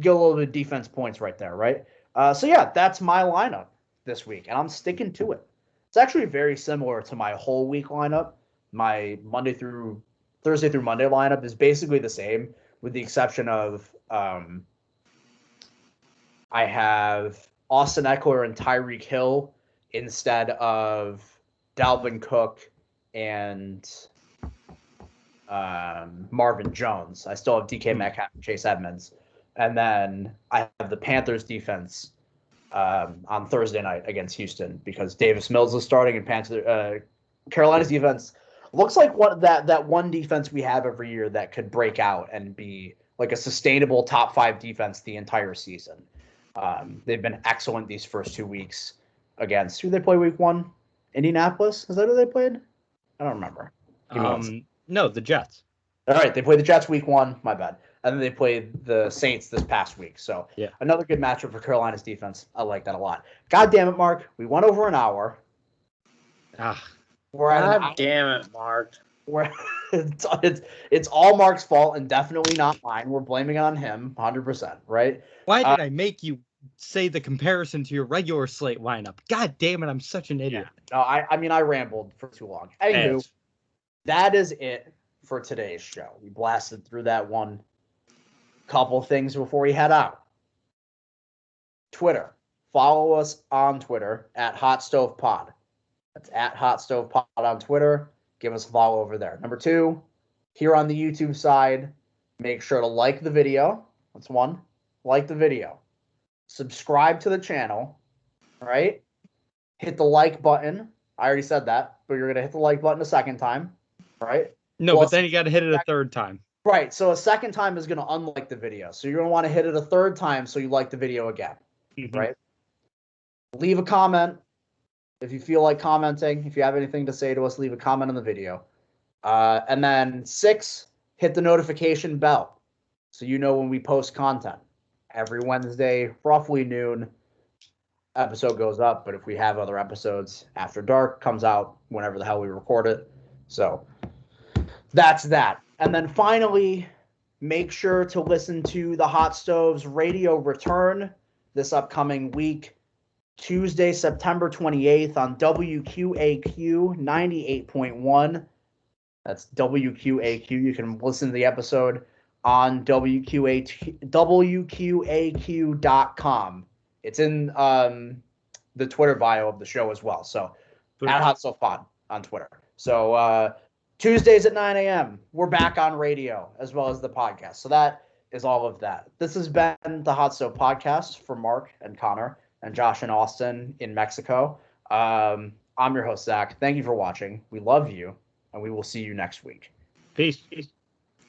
You get a little bit of defense points right there, right? So yeah, that's my lineup this week, and I'm sticking to it. It's actually very similar to my whole week lineup. My Thursday through Monday lineup is basically the same, with the exception of I have Austin Eckler and Tyreek Hill instead of Dalvin Cook and Marvin Jones. I still have DK Metcalf and Chase Edmonds. And then I have the Panthers defense on Thursday night against Houston because Davis Mills is starting and Carolina's defense looks like that one defense we have every year that could break out and be like a sustainable top 5 defense the entire season. They've been excellent these first 2 weeks against who they play week 1? Indianapolis? Is that who they played? I don't remember. No, the Jets. All right, they played the Jets week 1. My bad. And then they played the Saints this past week. So another good matchup for Carolina's defense. I like that a lot. God damn it, Mark. We went over an hour. God damn it, Mark. It's all Mark's fault and definitely not mine. We're blaming it on him 100%, right? Why did I make you say the comparison to your regular slate lineup? God damn it, I'm such an idiot. Yeah. No, I rambled for too long. Anywho, that is it for today's show. We blasted through that one. Couple things before we head out. Twitter. Follow us on Twitter at Hot Stove Pod. That's at Hot Stove Pod on Twitter. Give us a follow over there. Number 2, here on the YouTube side, make sure to like the video. That's 1. Like the video. Subscribe to the channel. All right? Hit the like button. I already said that, but you're going to hit the like button a second time. Right? No, but then you got to hit it a third time. Right, so a second time is going to unlike the video. So you're going to want to hit it a third time so you like the video again, right? Leave a comment if you feel like commenting. If you have anything to say to us, leave a comment on the video. And then 6, hit the notification bell so you know when we post content. Every Wednesday, roughly noon, episode goes up. But if we have other episodes, After Dark comes out whenever the hell we record it. So that's that. And then finally, make sure to listen to the Hot Stoves radio return this upcoming week, Tuesday, September 28th on WQAQ 98.1. That's WQAQ. You can listen to the episode on WQAQ.com. It's in the Twitter bio of the show as well. So at Hot Stove Pod on Twitter. So Tuesdays at 9 a.m. We're back on radio as well as the podcast. So that is all of that. This has been the Hot Stove Podcast for Mark and Connor and Josh and Austin in Mexico. I'm your host, Zach. Thank you for watching. We love you, and we will see you next week. Peace.